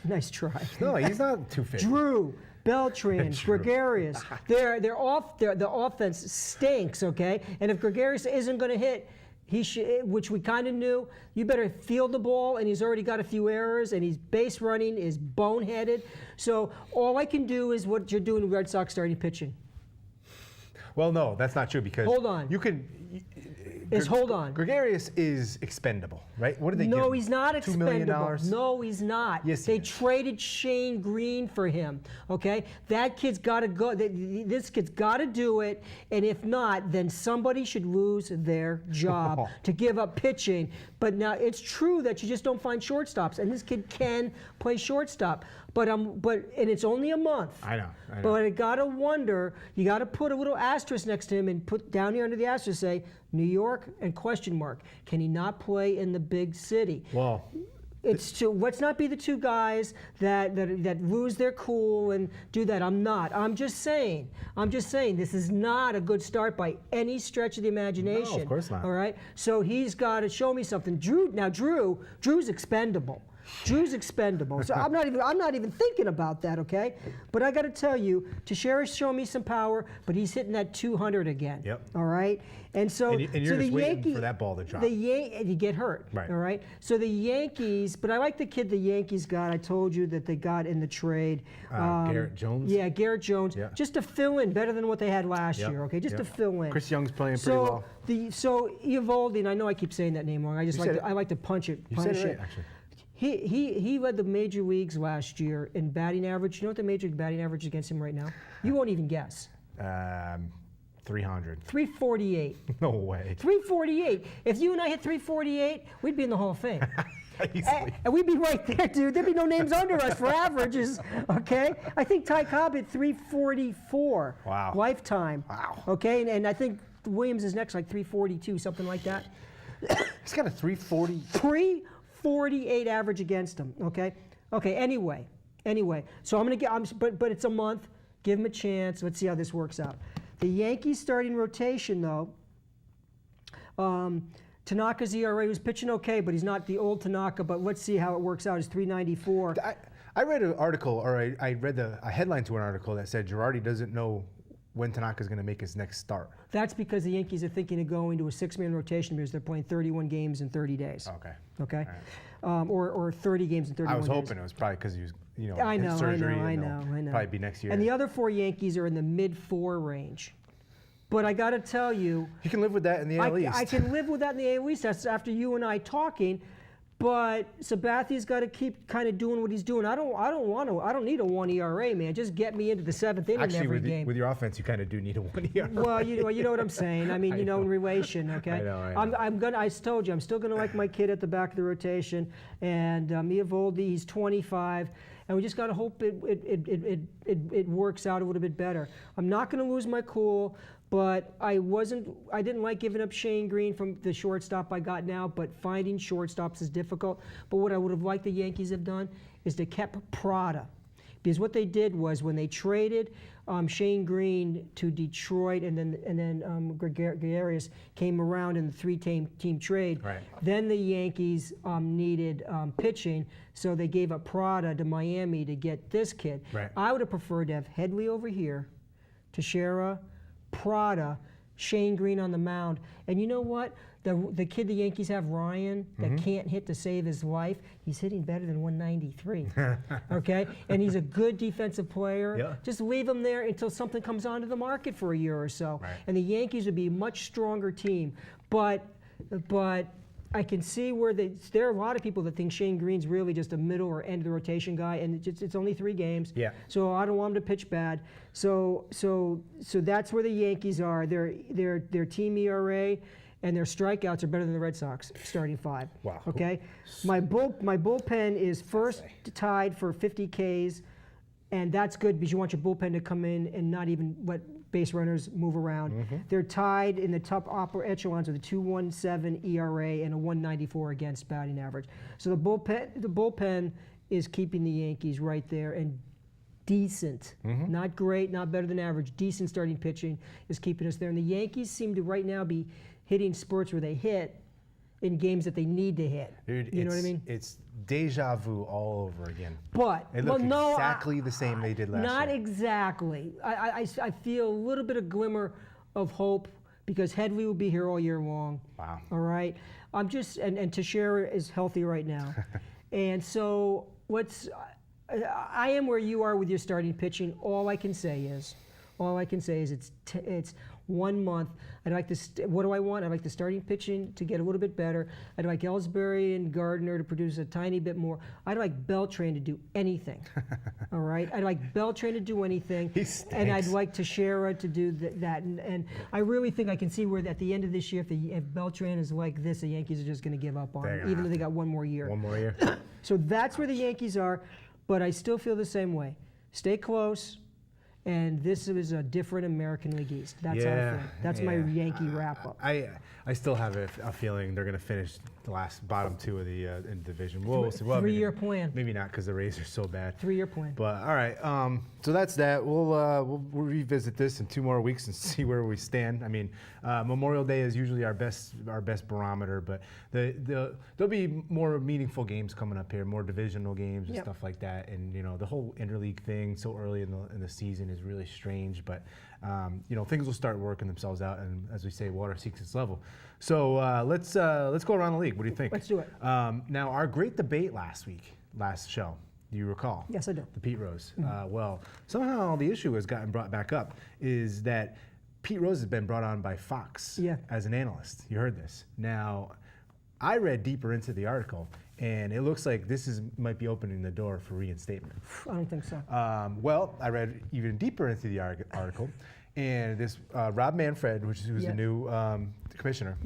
nice try. No, he's not 250. Drew, Beltran, Drew. Gregarious. The offense stinks. Okay, and if Gregarious isn't going to hit, he should, which we kind of knew. You better field the ball, and he's already got a few errors, and he's base running is boneheaded. So all I can do is what you're doing with Red Sox starting pitching. Well, no, that's not true because Hold on. You can. Hold on. Gregarious is expendable, right? What did they give him? No, he's not $2 million? expendable. No, he's not. Yes, they he is. traded Shane Green for him. Okay, that kid's got to go. This kid's got to do it, and if not, then somebody should lose their job to give up pitching. But now it's true that you just don't find shortstops, and this kid can play shortstop. But and it's only a month. I know. But I gotta wonder. You gotta put a little asterisk next to him and put down here under the asterisk say New York and question mark. Can he not play in the big city? Well, Let's not be the two guys that lose their cool and do that. I'm not. I'm just saying. This is not a good start by any stretch of the imagination. No, of course not. All right. So he's got to show me something. Drew's expendable. Drew's expendable. So I'm not even thinking about that, okay? But I got to tell you, Teixeira's showing me some power, but he's hitting that 200 again. Yep. All right. And so and you're just waiting for that ball to drop. And you get hurt. Right. All right. So the Yankees, but I like the kid the Yankees got. I told you that they got in the trade. Garrett Jones. Yeah, Garrett Jones. Yeah. Just to fill in, better than what they had last Yep. year. Okay, just to fill in. Chris Young's playing pretty well. So Eovaldi, and I know I keep saying that name wrong. I just I like to punch it. You said it right, actually. He led the major leagues last year in batting average. You know what the major league batting average against him right now? You won't even guess. 300. 348. No way. 348. If you and I hit 348, we'd be in the Hall of Fame. Easily. And we'd be right there, dude. There'd be no names under us for averages, okay? I think Ty Cobb hit 344. Wow. Lifetime. Wow. Okay, and I think Williams is next, like 342, something like that. He's got a 340. 348 average against him, okay? Okay, anyway. So I'm going to get, but it's a month. Give him a chance. Let's see how this works out. The Yankees starting rotation, though, Tanaka's ERA was pitching okay, but he's not the old Tanaka, but let's see how it works out. It's 394. I read an article, or I read a headline to an article that said Girardi doesn't know when Tanaka's going to make his next start. That's because the Yankees are thinking of going to a six-man rotation because they're playing 31 games in 30 days. Okay. Or 30 games in 31 days. I was hoping it was probably because he was, I know, in surgery. I know. Probably be next year. And the other four Yankees are in the mid-4 range. But I got to tell you, you can live with that in the AL East. I can live with that in the AL East. That's after you and I talking. But Sabathia's got to keep kind of doing what he's doing. I don't need a 1 ERA, man. Just get me into the 7th inning every game. With your offense, you kind of do need a 1 ERA. Well, you know what I'm saying. I mean, in relation, okay. I know. I told you, I'm still gonna like my kid at the back of the rotation, and Eovaldi, he's 25, and we just gotta hope it works out a little bit better. I'm not gonna lose my cool. But I didn't like giving up Shane Green from the shortstop I got now, but finding shortstops is difficult. But what I would have liked the Yankees have done is they kept Prada. Because what they did was when they traded Shane Green to Detroit and then Gregarious came around in the three-team trade, right. Then the Yankees needed pitching, so they gave up Prada to Miami to get this kid. Right. I would have preferred to have Headley over here, Teixeira, Prada, Shane Green on the mound. And you know what? The kid the Yankees have, Ryan, that can't hit to save his life, he's hitting better than 193. Okay? And he's a good defensive player. Yeah. Just leave him there until something comes onto the market for a year or so. Right. And the Yankees would be a much stronger team. But I can see where there are a lot of people that think Shane Green's really just a middle or end of the rotation guy, and it's only 3 games. Yeah. So I don't want him to pitch bad. So that's where the Yankees are. Their team ERA and their strikeouts are better than the Red Sox starting 5. Wow. Okay. My bullpen is first tied for 50 Ks, and that's good because you want your bullpen to come in and not even let base runners move around. They're tied in the top upper echelons with a 2.17 ERA and a 1.94 against batting average. So the bullpen is keeping the Yankees right there, and decent, not great, not better than average, decent starting pitching is keeping us there. And the Yankees seem to right now be hitting spurts where they hit in games that they need to hit. Dude, You know what I mean? It's deja vu all over again. But It looked exactly the same they did last year. Not exactly. I feel a little bit of glimmer of hope because Headley will be here all year long. Wow. All right. I'm just and Teixeira is healthy right now, and so I am where you are with your starting pitching. All I can say is it's 1 month. I'd like to. What do I want? I'd like the starting pitching to get a little bit better. I'd like Ellsbury and Gardner to produce a tiny bit more. I'd like Beltran to do anything. All right. I'd like Beltran to do anything. He stinks. And I'd like Teixeira to do that. And I really think I can see where at the end of this year, if Beltran is like this, the Yankees are just going to give up on him, even though they got 1 more year. 1 more year. So that's where the Yankees are. But I still feel the same way. Stay close. And this is a different American League East. That's how I feel. That's my Yankee wrap-up. I still have a feeling they're going to finish the bottom 2 of the in division. We'll see. Well, 3-year plan. Maybe not because the Rays are so bad. 3-year plan. But all right, so that's that. We'll revisit this in 2 more weeks and see where we stand. I mean, Memorial Day is usually our best barometer, but there'll be more meaningful games coming up here, more divisional games and stuff like that. And the whole interleague thing so early in the season is really strange, but things will start working themselves out, and as we say, water seeks its level. So let's go around the league. What do you think? Let's do it. Now, our great debate last show, do you recall? Yes, I do. The Pete Rose. Well, somehow the issue has gotten brought back up is that Pete Rose has been brought on by Fox as an analyst. You heard this. Now, I read deeper into the article, and it looks like this might be opening the door for reinstatement. I don't think so. Well, I read even deeper into the article, and this Rob Manfred, who's the new commissioner,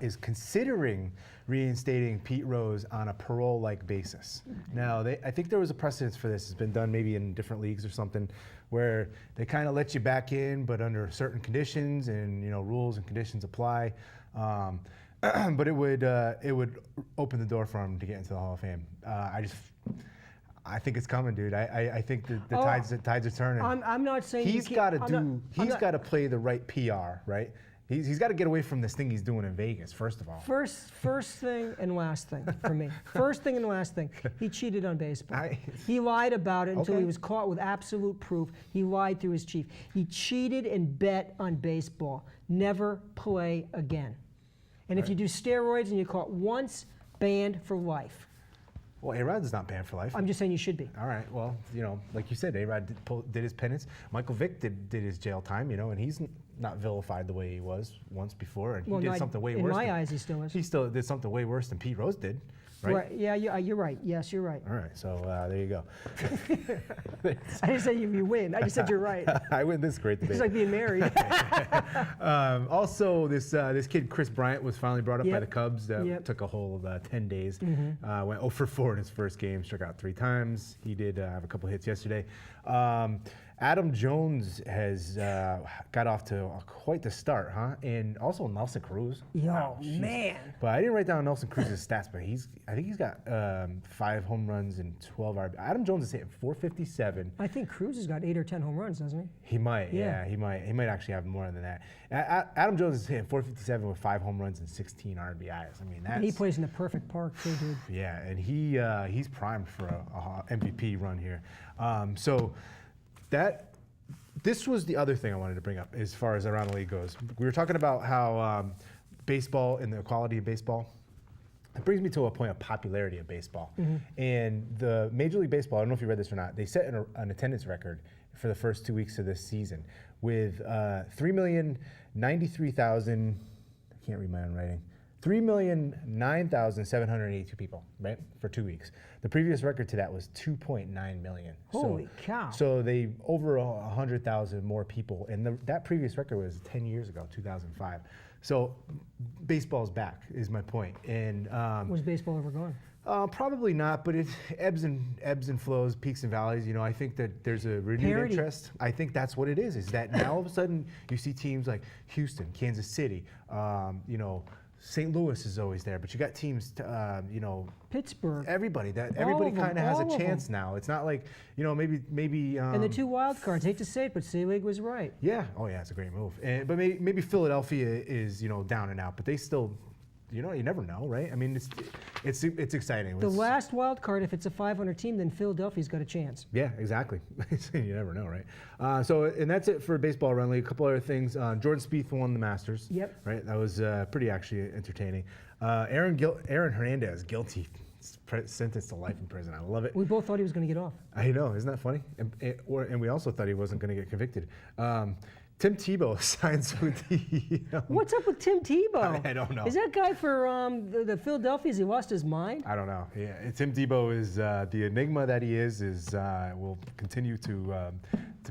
is considering reinstating Pete Rose on a parole-like basis. Now, I think there was a precedence for this. It's been done maybe in different leagues or something, where they kind of let you back in, but under certain conditions, and rules and conditions apply. But it would open the door for him to get into the Hall of Fame. I think it's coming, dude. I think the tides are turning. I'm not saying he's got to play the right PR, right? He's got to get away from this thing he's doing in Vegas. First of all. First thing and last thing for me. First thing and last thing. He cheated on baseball. He lied about it until he was caught with absolute proof. He lied through his chief. He cheated and bet on baseball. Never play again. And if you do steroids and you're caught once, banned for life. Well, A-Rod's not banned for life. I'm just saying you should be. All right. Well, like you said, A-Rod did his penance. Michael Vick did his jail time, and he's not vilified the way he was once before, and he did something way worse. In my eyes, he still is. He still did something way worse than Pete Rose did, right? Yeah, you're right. Yes, you're right. All right. So there you go. I didn't say you win. I just said you're right. I win this great debate. It's like being married. Also, this kid Chris Bryant was finally brought up by the Cubs. Took a whole 10 days. Went 0 for 4 in his first game. Struck out 3 times. He did have a couple hits yesterday. Adam Jones has got off to quite the start, huh? And also Nelson Cruz. Man. But I didn't write down Nelson Cruz's stats, but I think he's got 5 home runs and 12 RBI. Adam Jones is hitting .457. I think Cruz has got 8 or 10 home runs, doesn't he? He might, he might. He might actually have more than that. Adam Jones is hitting .457 with 5 home runs and 16 RBIs. I mean, that's... And he plays in the perfect park, too, dude. Yeah, and he's primed for a MVP run here. This was the other thing I wanted to bring up as far as around the league goes. We were talking about how baseball and the quality of baseball. It brings me to a point of popularity of baseball. And the Major League Baseball, I don't know if you read this or not, they set an attendance record for the first 2 weeks of this season with 3,093,000, I can't read my own writing, 3,009,782 people, right, for 2 weeks. The previous record to that was 2.9 million. Holy cow. So they over 100,000 more people, and that previous record was 10 years ago, 2005. So baseball's back, is my point. And was baseball ever gone? Probably not, but it ebbs and flows, peaks and valleys. I think that there's a renewed interest. I think that's what it is that now all of a sudden you see teams like Houston, Kansas City, St. Louis is always there, but you got teams, Pittsburgh. Everybody kind of has a chance now. It's not like, maybe. And the 2 wild cards. Hate to say it, but Selig was right. Yeah. Oh yeah, it's a great move. But maybe Philadelphia is down and out, but they still, you never know, right? I mean, it's exciting. The last wild card, if it's a 500 team, then Philadelphia's got a chance. Yeah, exactly. You never know, right? And that's it for baseball around league. A couple other things. Jordan Spieth won the Masters. Yep. Right. That was pretty actually entertaining. Aaron Hernandez guilty. Sentenced to life in prison. I love it. We both thought he was going to get off. I know, isn't that funny? And we also thought he wasn't going to get convicted. Tim Tebow signs with the. What's up with Tim Tebow? I don't know. Is that guy for the Philadelphia? Has he lost his mind? I don't know. Yeah, Tim Tebow is the enigma that he is will continue to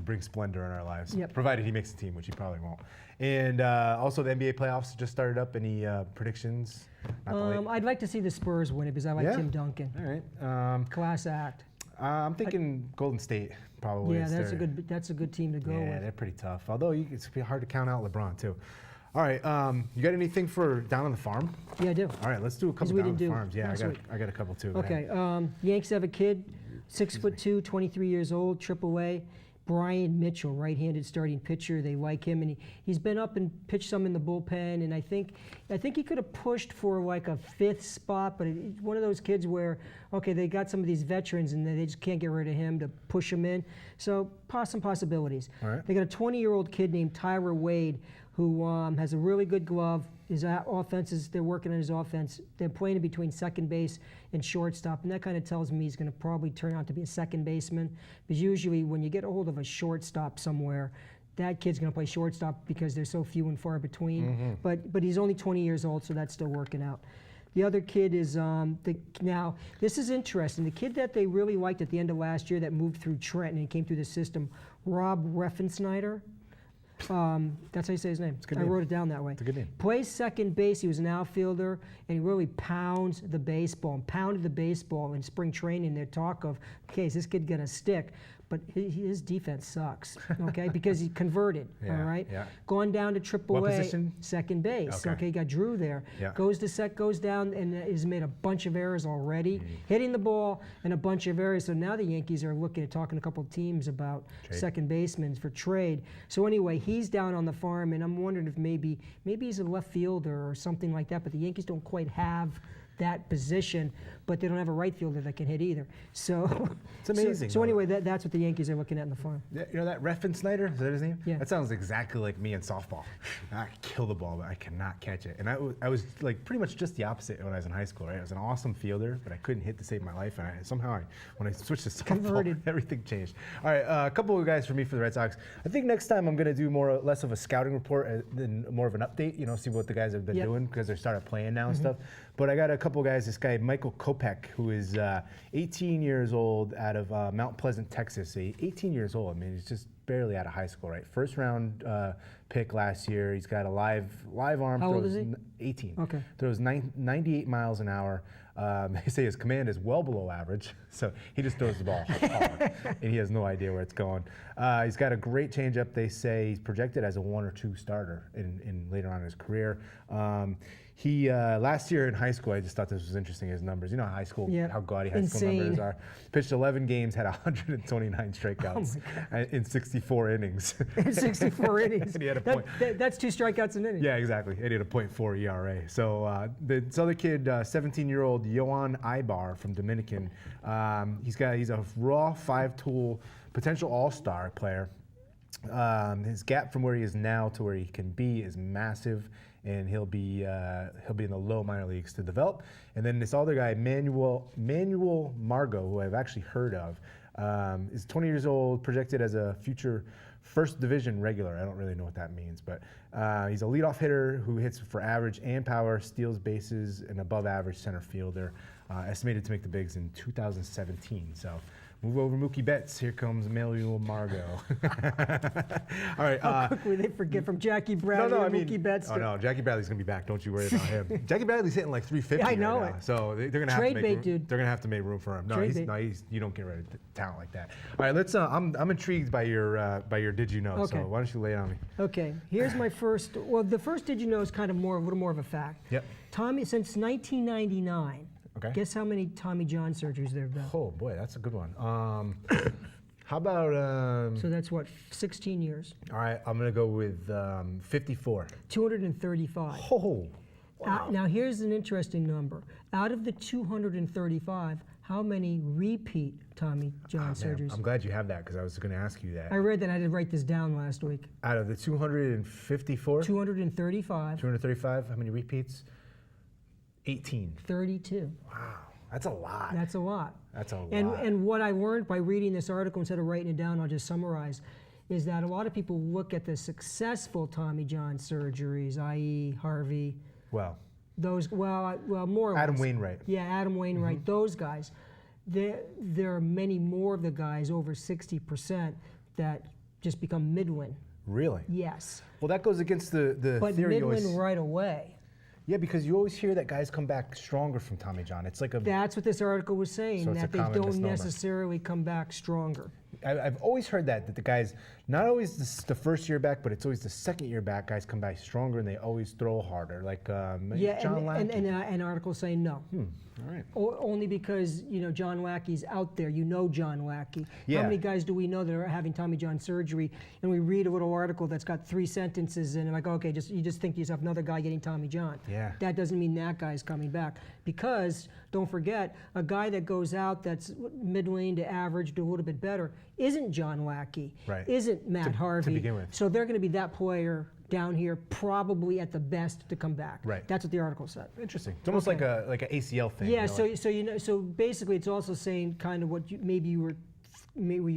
bring splendor in our lives, provided he makes the team, which he probably won't. And also the NBA playoffs just started up. Any predictions? I'd like to see the Spurs win it because I like Tim Duncan. All right. Class act. I'm thinking Golden State probably. Yeah, that's a good team to go with. Yeah, they're pretty tough. Although it's hard to count out LeBron too. All right, you got anything for down on the farm? Yeah, I do. All right, let's do a couple down on the farms. Yeah, I got a couple too. Okay, Yanks have a kid, 6'2", 23 years old, AAA. Brian Mitchell, right-handed starting pitcher. They like him, and he's been up and pitched some in the bullpen. And I think he could have pushed for like a 5th spot, but it's one of those kids where they got some of these veterans and they just can't get rid of him to push him in. So some possibilities. All right. They got a 20-year-old kid named Tyler Wade who has a really good glove. His offense they're working on his offense. They're playing in between second base and shortstop, and that kind of tells me he's going to probably turn out to be a second baseman. Because usually when you get a hold of a shortstop somewhere, that kid's going to play shortstop because they're so few and far between. Mm-hmm. But he's only 20 years old, so that's still working out. The other kid is now this is interesting. The kid that they really liked at the end of last year that moved through Trenton and came through the system, Rob Reffensnyder. That's how you say his name. I wrote it down that way. It's a good name. Plays second base. He was an outfielder, and he really pounded the baseball in spring training. Their talk of, okay, is this kid going to stick? But his defense sucks, okay, because he converted, all right? Yeah. Gone down to AAA. What position? Second base. Okay, got Drew there. Yeah. Goes down, and has made a bunch of errors already, hitting the ball and a bunch of errors. So now the Yankees are looking at talking to a couple of teams about second basemen for trade. So anyway, he's down on the farm, and I'm wondering if maybe he's a left fielder or something like that. But the Yankees don't quite have that position, but they don't have a right fielder that can hit either. So it's amazing. So anyway, that's what the Yankees are looking at in the farm. Yeah, you know that Reffensnyder? Is that his name? Yeah. That sounds exactly like me in softball. I kill the ball, but I cannot catch it. And I was like pretty much just the opposite when I was in high school. Right? I was an awesome fielder, but I couldn't hit to save my life. And when I switched to softball, everything changed. All right, a couple of guys for me for the Red Sox. I think next time I'm going to do less of a scouting report than more of an update. See what the guys have been doing because they started playing now and stuff. But I got a couple guys. This guy Michael Kopech, who is 18 years old, out of Mount Pleasant, Texas. 18 years old. I mean, he's just barely out of high school, right? First round pick last year. He's got a live arm. How old is he? 18. Okay. Throws 98 miles an hour. They say his command is well below average, so he just throws the ball hard, and he has no idea where it's going. He's got a great changeup. They say he's projected as a 1 or 2 starter in later on in his career. He last year in high school, I just thought this was interesting. His numbers, high school, how gaudy high school numbers are. Pitched 11 games, had 129 strikeouts in 64 innings. In 64 innings. And he had that's 2 strikeouts an inning. Yeah, exactly. And he had a .4 ERA. So this other kid, 17-year-old Yohan Ibar from Dominican, he's a raw 5-tool potential all-star player. His gap from where he is now to where he can be is massive, and he'll be in the low minor leagues to develop. And then this other guy, Manuel Margot, who I've actually heard of, is 20 years old, projected as a future first division regular. I don't really know what that means, but he's a leadoff hitter who hits for average and power, steals bases, and above average center fielder. Estimated to make the bigs in 2017. So. Move over Mookie Betts. Here comes Manuel Margot. All right. How quickly they forget from Jackie Bradley to Mookie Betts. Oh, no. Jackie Bradley's going to be back. Don't you worry about him. Jackie Bradley's hitting like 350 I know right now. So they're going to have to make room. Dude. They're going to have to make room for him. No, you don't get rid of talent like that. All right, let's. I'm intrigued by your Did You Know? Okay. So why don't you lay it on me? Okay. Here's my first. Well, the first Did You Know is kind of a little more of a fact. Yep. Tommy, since 1999. Okay. Guess how many Tommy John surgeries there have been? Oh boy, that's a good one. How about? So that's what, 16 years. All right, I'm gonna go with 54. 235. Oh. Wow. Now, here's an interesting number. Out of the 235, how many repeat Tommy John surgeries? I'm glad you have that because I was going to ask you that. I read that. I didn't write this down last week. Out of the 254? 235. 235, how many repeats? 18. 32. Wow, that's a lot. That's a lot. That's a lot. And what I learned by reading this article, instead of writing it down, I'll just summarize, is that a lot of people look at the successful Tommy John surgeries, i.e. Harvey, Well, those, well, more or Adam less. Wainwright. Yeah, Adam Wainwright, those guys. There are many more of the guys, over 60%, that just become midwin. Really? Yes. Well, that goes against the But theory. midwin right away. Yeah, because you always hear that guys come back stronger from Tommy John. It's like a. That's what this article was saying, So it's that a they common don't misnomer. necessarily come back stronger. I've always heard that the guys, not always the first year back, but it's always the second year back, guys come back stronger and they always throw harder. Like Yeah, John Lackey. and an article saying no. All right. Only because, John Lackey's out there. You know John Lackey. Yeah. How many guys do we know that are having Tommy John surgery, and we read a little article that's got 3 sentences and like, okay, you just think to yourself, another guy getting Tommy John. Yeah. That doesn't mean that guy's coming back. Because, don't forget, a guy that goes out that's mid-lane to average to a little bit better isn't John Lackey. Right. Isn't Matt Harvey. begin with. So they're going to be that player down here probably at the best to come back. Right. That's what the article said. Interesting. It's almost Okay. like an ACL thing. Yeah, you know, so basically it's also saying kind of what maybe you're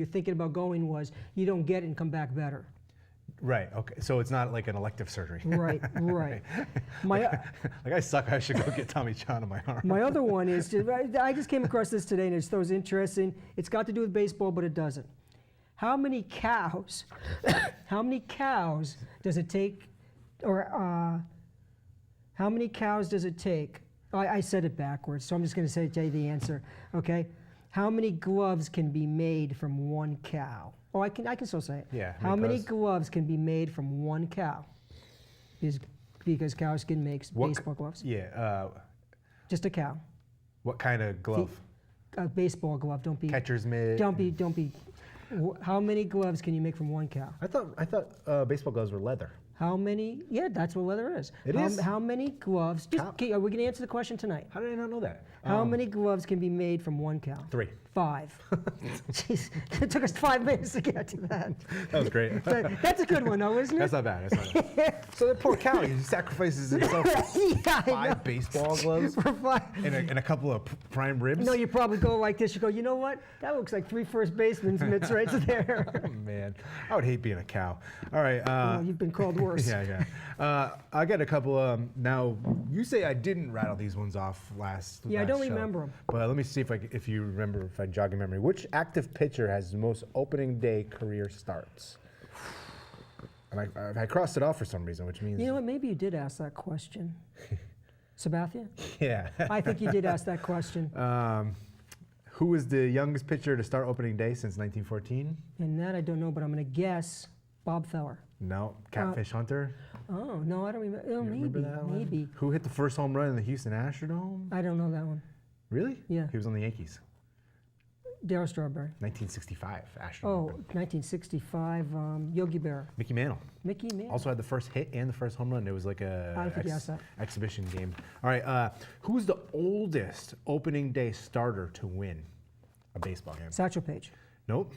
thinking about going was you don't get it and come back better. Right. Okay. So it's not like an elective surgery. Right, right. My Like I suck. I should go get Tommy John on my arm. my other one is I just came across this today and I just thought it was interesting. It's got to do with baseball, but it doesn't. How many cows? How many cows does it take, or how many cows does it take? I said it backwards, so I'm just going to tell you the answer. Okay, how many gloves can be made from one cow? Oh, I can still say it. Yeah, How many because- gloves can be made from one cow? Because cow skin makes baseball gloves. Yeah. Just a cow. What kind of glove? A baseball glove. Don't be. Catcher's mitt. Don't be. How many gloves can you make from one cow? I thought baseball gloves were leather. How many? Yeah, that's what leather is. It is? How many gloves? Are we going to answer the question tonight? How did I not know that? How many gloves can be made from one cow? 3. 5. Jeez, it took us 5 minutes to get to that. That was great. That's a good one, though, isn't it? That's not bad. That's not bad. So the poor cow, he sacrifices himself for Yeah, I know. 5 baseball gloves For 5. and a couple of prime ribs. No, you probably go like this. You go, you know what? That looks like 3 first basemen's mitts right there. Oh, man, I would hate being a cow. All right. Well, you've been called worse. Yeah. I got a couple. Now, you say I didn't rattle these ones off last. Yeah, I last don't show. remember 'em. But let me see if you remember, if I jog your memory. Which active pitcher has the most opening day career starts? And I crossed it off for some reason, which means. You know what? Maybe you did ask that question. Sabathia? Yeah. I think you did ask that question. Who was the youngest pitcher to start opening day since 1914? And that I don't know, but I'm going to guess Bob Feller. No. Catfish Hunter. Oh, no, I don't remember. Oh, You remember that one? maybe. Who hit the first home run in the Houston Astrodome? I don't know that one. Really? Yeah. He was on the Yankees. Darryl Strawberry. 1965 Astrodome. Oh, 1965, Yogi Berra. Mickey Mantle. Mickey Mantle. Also had the first hit and the first home run. It was like I think you asked that. exhibition game. All right. Who's the oldest opening day starter to win a baseball game? Satchel Paige. Nope.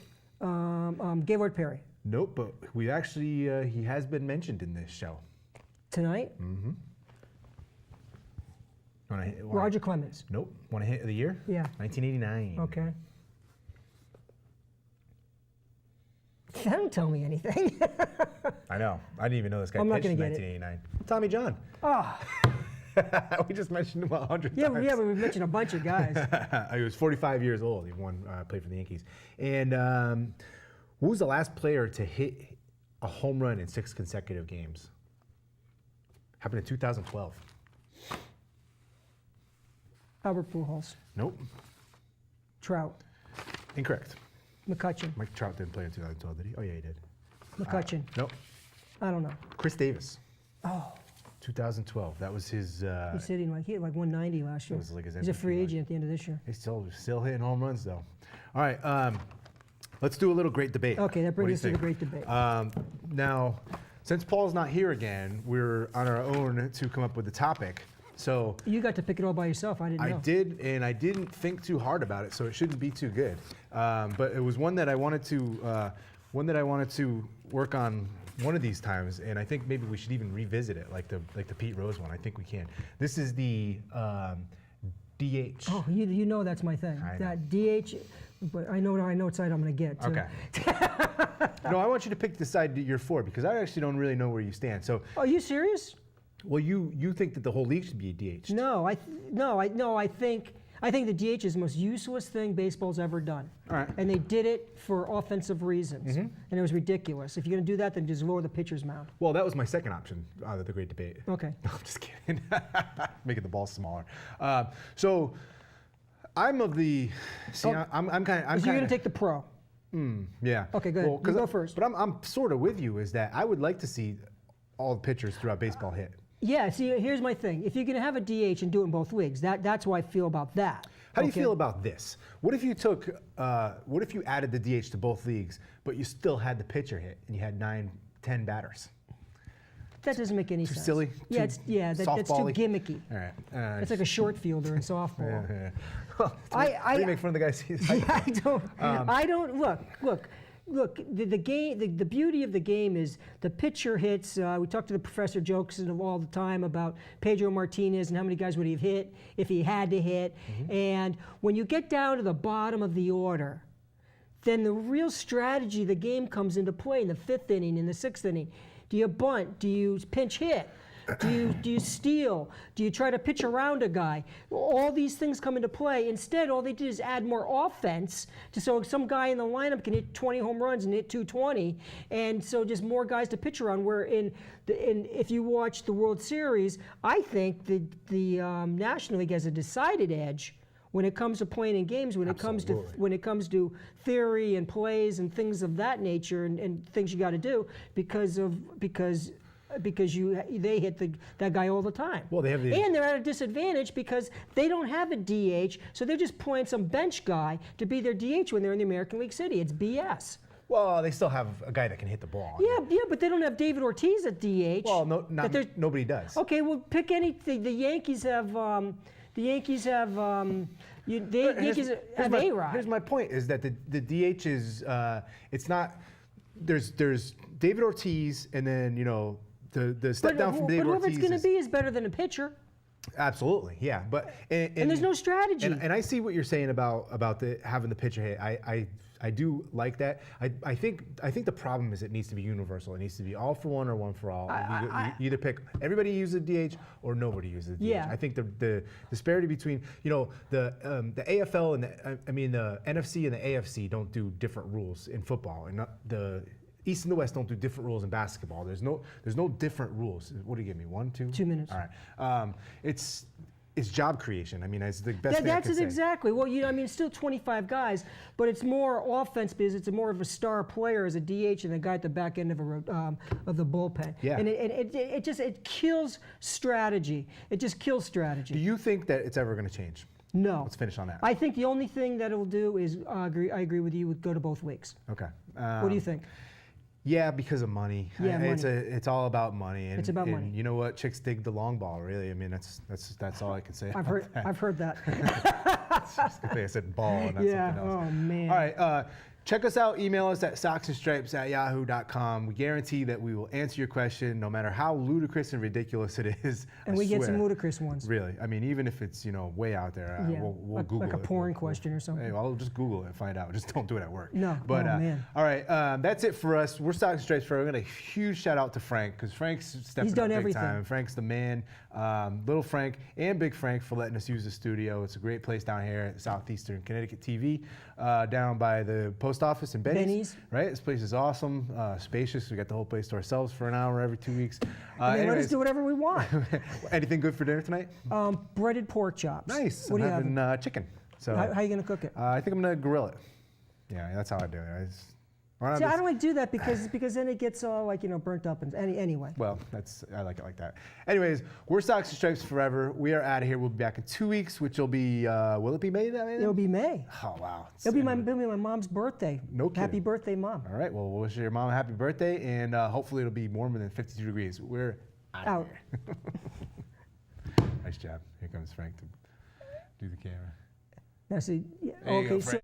Gaylord Perry. Nope. But we actually he has been mentioned in this show. Tonight, Roger Clemens. Nope. Want a hit of the year? Yeah. 1989. Okay. That don't tell me anything. I know. I didn't even know this guy I'm not pitched in gonna get it. 1989. Tommy John. Oh, We just mentioned him 100 yeah, times. yeah, but we've mentioned a bunch of guys. He was 45 years old. He played for the Yankees. And who was the last player to hit a home run in 6 consecutive games? Happened in 2012. Albert Pujols. Nope. Trout. Incorrect. McCutcheon. Mike Trout didn't play in 2012, did he? Oh, yeah, he did. McCutcheon. Nope. I don't know. Chris Davis. Oh, 2012. That was his. he's hitting he hit like 190 last year. was like his He's a MVP free last agent at the end of this year. He's still hitting home runs, though. All right. Let's do a little great debate. Okay, that What do brings you us to the think? great debate. Now, since Paul's not here again, we're on our own to come up with the topic. So you got to pick it all by yourself. I didn't know. I did, and I didn't think too hard about it, so it shouldn't be too good. But it was one that I wanted to work on one of these times, and I think maybe we should even revisit it, like the Pete Rose one. I think we can. This is the DH. Oh, you know that's my thing. That DH, but I know what side I'm going to get. Too. Okay. No, I want you to pick the side that you're for, because I actually don't really know where you stand. So. Are you serious? Well, you think that the whole league should be DH? No, I think the DH is the most useless thing baseball's ever done. All right. And they did it for offensive reasons, and it was ridiculous. If you're going to do that, then just lower the pitcher's mound. Well, that was my second option out of the great debate. Okay. No, I'm just kidding. Making the ball smaller. So I'm of the. See, I'm kind of. So you're going to take the pro. Yeah. Okay, good. You go first. But I'm sort of with you. Is that I would like to see all the pitchers throughout baseball hit. Yeah, see, here's my thing. If you're going to have a DH and do it in both leagues, that's how I feel about that. How do you feel about this? What if you took, what if you added the DH to both leagues, but you still had the pitcher hit and you had 9, 10 batters? That doesn't make any sense. Too silly? That's too gimmicky. All right. It's like a short fielder in softball. Yeah. Well, how do you make fun of the guys? I don't. Look. The game. The beauty of the game is the pitcher hits. We talk to the professor jokes all the time about Pedro Martinez and how many guys would he have hit if he had to hit. And when you get down to the bottom of the order, then the real strategy of the game comes into play in the 5th inning, in the 6th inning. Do you bunt? Do you pinch hit? Do you steal? Do you try to pitch around a guy? All these things come into play. Instead, all they did is add more offense, so some guy in the lineup can hit 20 home runs and hit 220, and so just more guys to pitch around. Where if you watch the World Series, I think the National League has a decided edge when it comes to playing in games, when it comes to theory and plays and things of that nature and things you got to do because they hit that guy all the time. Well, and they're at a disadvantage because they don't have a DH, so they're just playing some bench guy to be their DH when they're in the American League City. It's BS. Well, they still have a guy that can hit the ball. Yeah, but they don't have David Ortiz at DH. Well, nobody does. Okay, well, pick anything. The Yankees have. Yankees have A-Rod. Here's my point: is that the DH is it's not. There's David Ortiz, and then the step down from David Ortiz. But whoever it's going to be is better than a pitcher. Absolutely, yeah. But and there's no strategy. And I see what you're saying about having the pitcher hit. I do like that. I think the problem is it needs to be universal. It needs to be all for one or one for all. You either pick everybody uses the DH or nobody uses the DH. Yeah. I think the disparity between the AFL and the NFC and the AFC don't do different rules in football, and the East and the West don't do different rues in basketball. There's no different rules. What do you give me? 1, 2? 2 minutes. All right. It's job creation. I mean, it's the best thing I That's can it say. exactly. Well, it's still 25 guys, but it's more offense because it's more of a star player as a DH and a guy at the back end of the bullpen. Yeah. And it kills strategy. It just kills strategy. Do you think that it's ever going to change? No. Let's finish on that. I think the only thing that it'll do is I agree with you. Would go to both leagues. Okay. What do you think? Yeah, because of money. Yeah, money. It's all about money. And, it's about and money. You know what? Chicks dig the long ball. Really. I mean, that's all I can say. I've heard that. I think I said ball and not something else. Oh man. All right. Check us out. Email us at socksandstripes@yahoo.com. We guarantee that we will answer your question, no matter how ludicrous and ridiculous it is. And we get some ludicrous ones. Really. I mean, even if it's way out there, we'll Google it. Like a porn question or something. Hey, I'll just Google it and find out. Just don't do it at work. No. But, man. All right. That's it for us. We're Sox and Stripes Forever. We're going to huge shout out to Frank because Frank's stepping He's done up big everything. time. Frank's the man. Little Frank and Big Frank for letting us use the studio. It's a great place down here at Southeastern Connecticut TV, down by the post office in Benny's. Right? This place is awesome, spacious. We got the whole place to ourselves for an hour every 2 weeks. Let us do whatever we want. Anything good for dinner tonight? Breaded pork chops. Nice. What I'm having chicken. So how are you going to cook it? I think I'm going to grill it. Yeah, that's how I do it. I don't like to do that because then it gets all burnt up and anyway. Well, I like it like that. Anyways, we're Sox and Stripes Forever. We are out of here. We'll be back in 2 weeks, which will be will it be May? It'll be May. Oh wow! It'll be my mom's birthday. No kidding. Happy birthday, Mom. All right. Well, we'll wish your mom a happy birthday, and hopefully it'll be warmer than 52 degrees. We're out. Out. Are Nice job. Here comes Frank to do the camera. Now see, There you go, okay, so. Frank.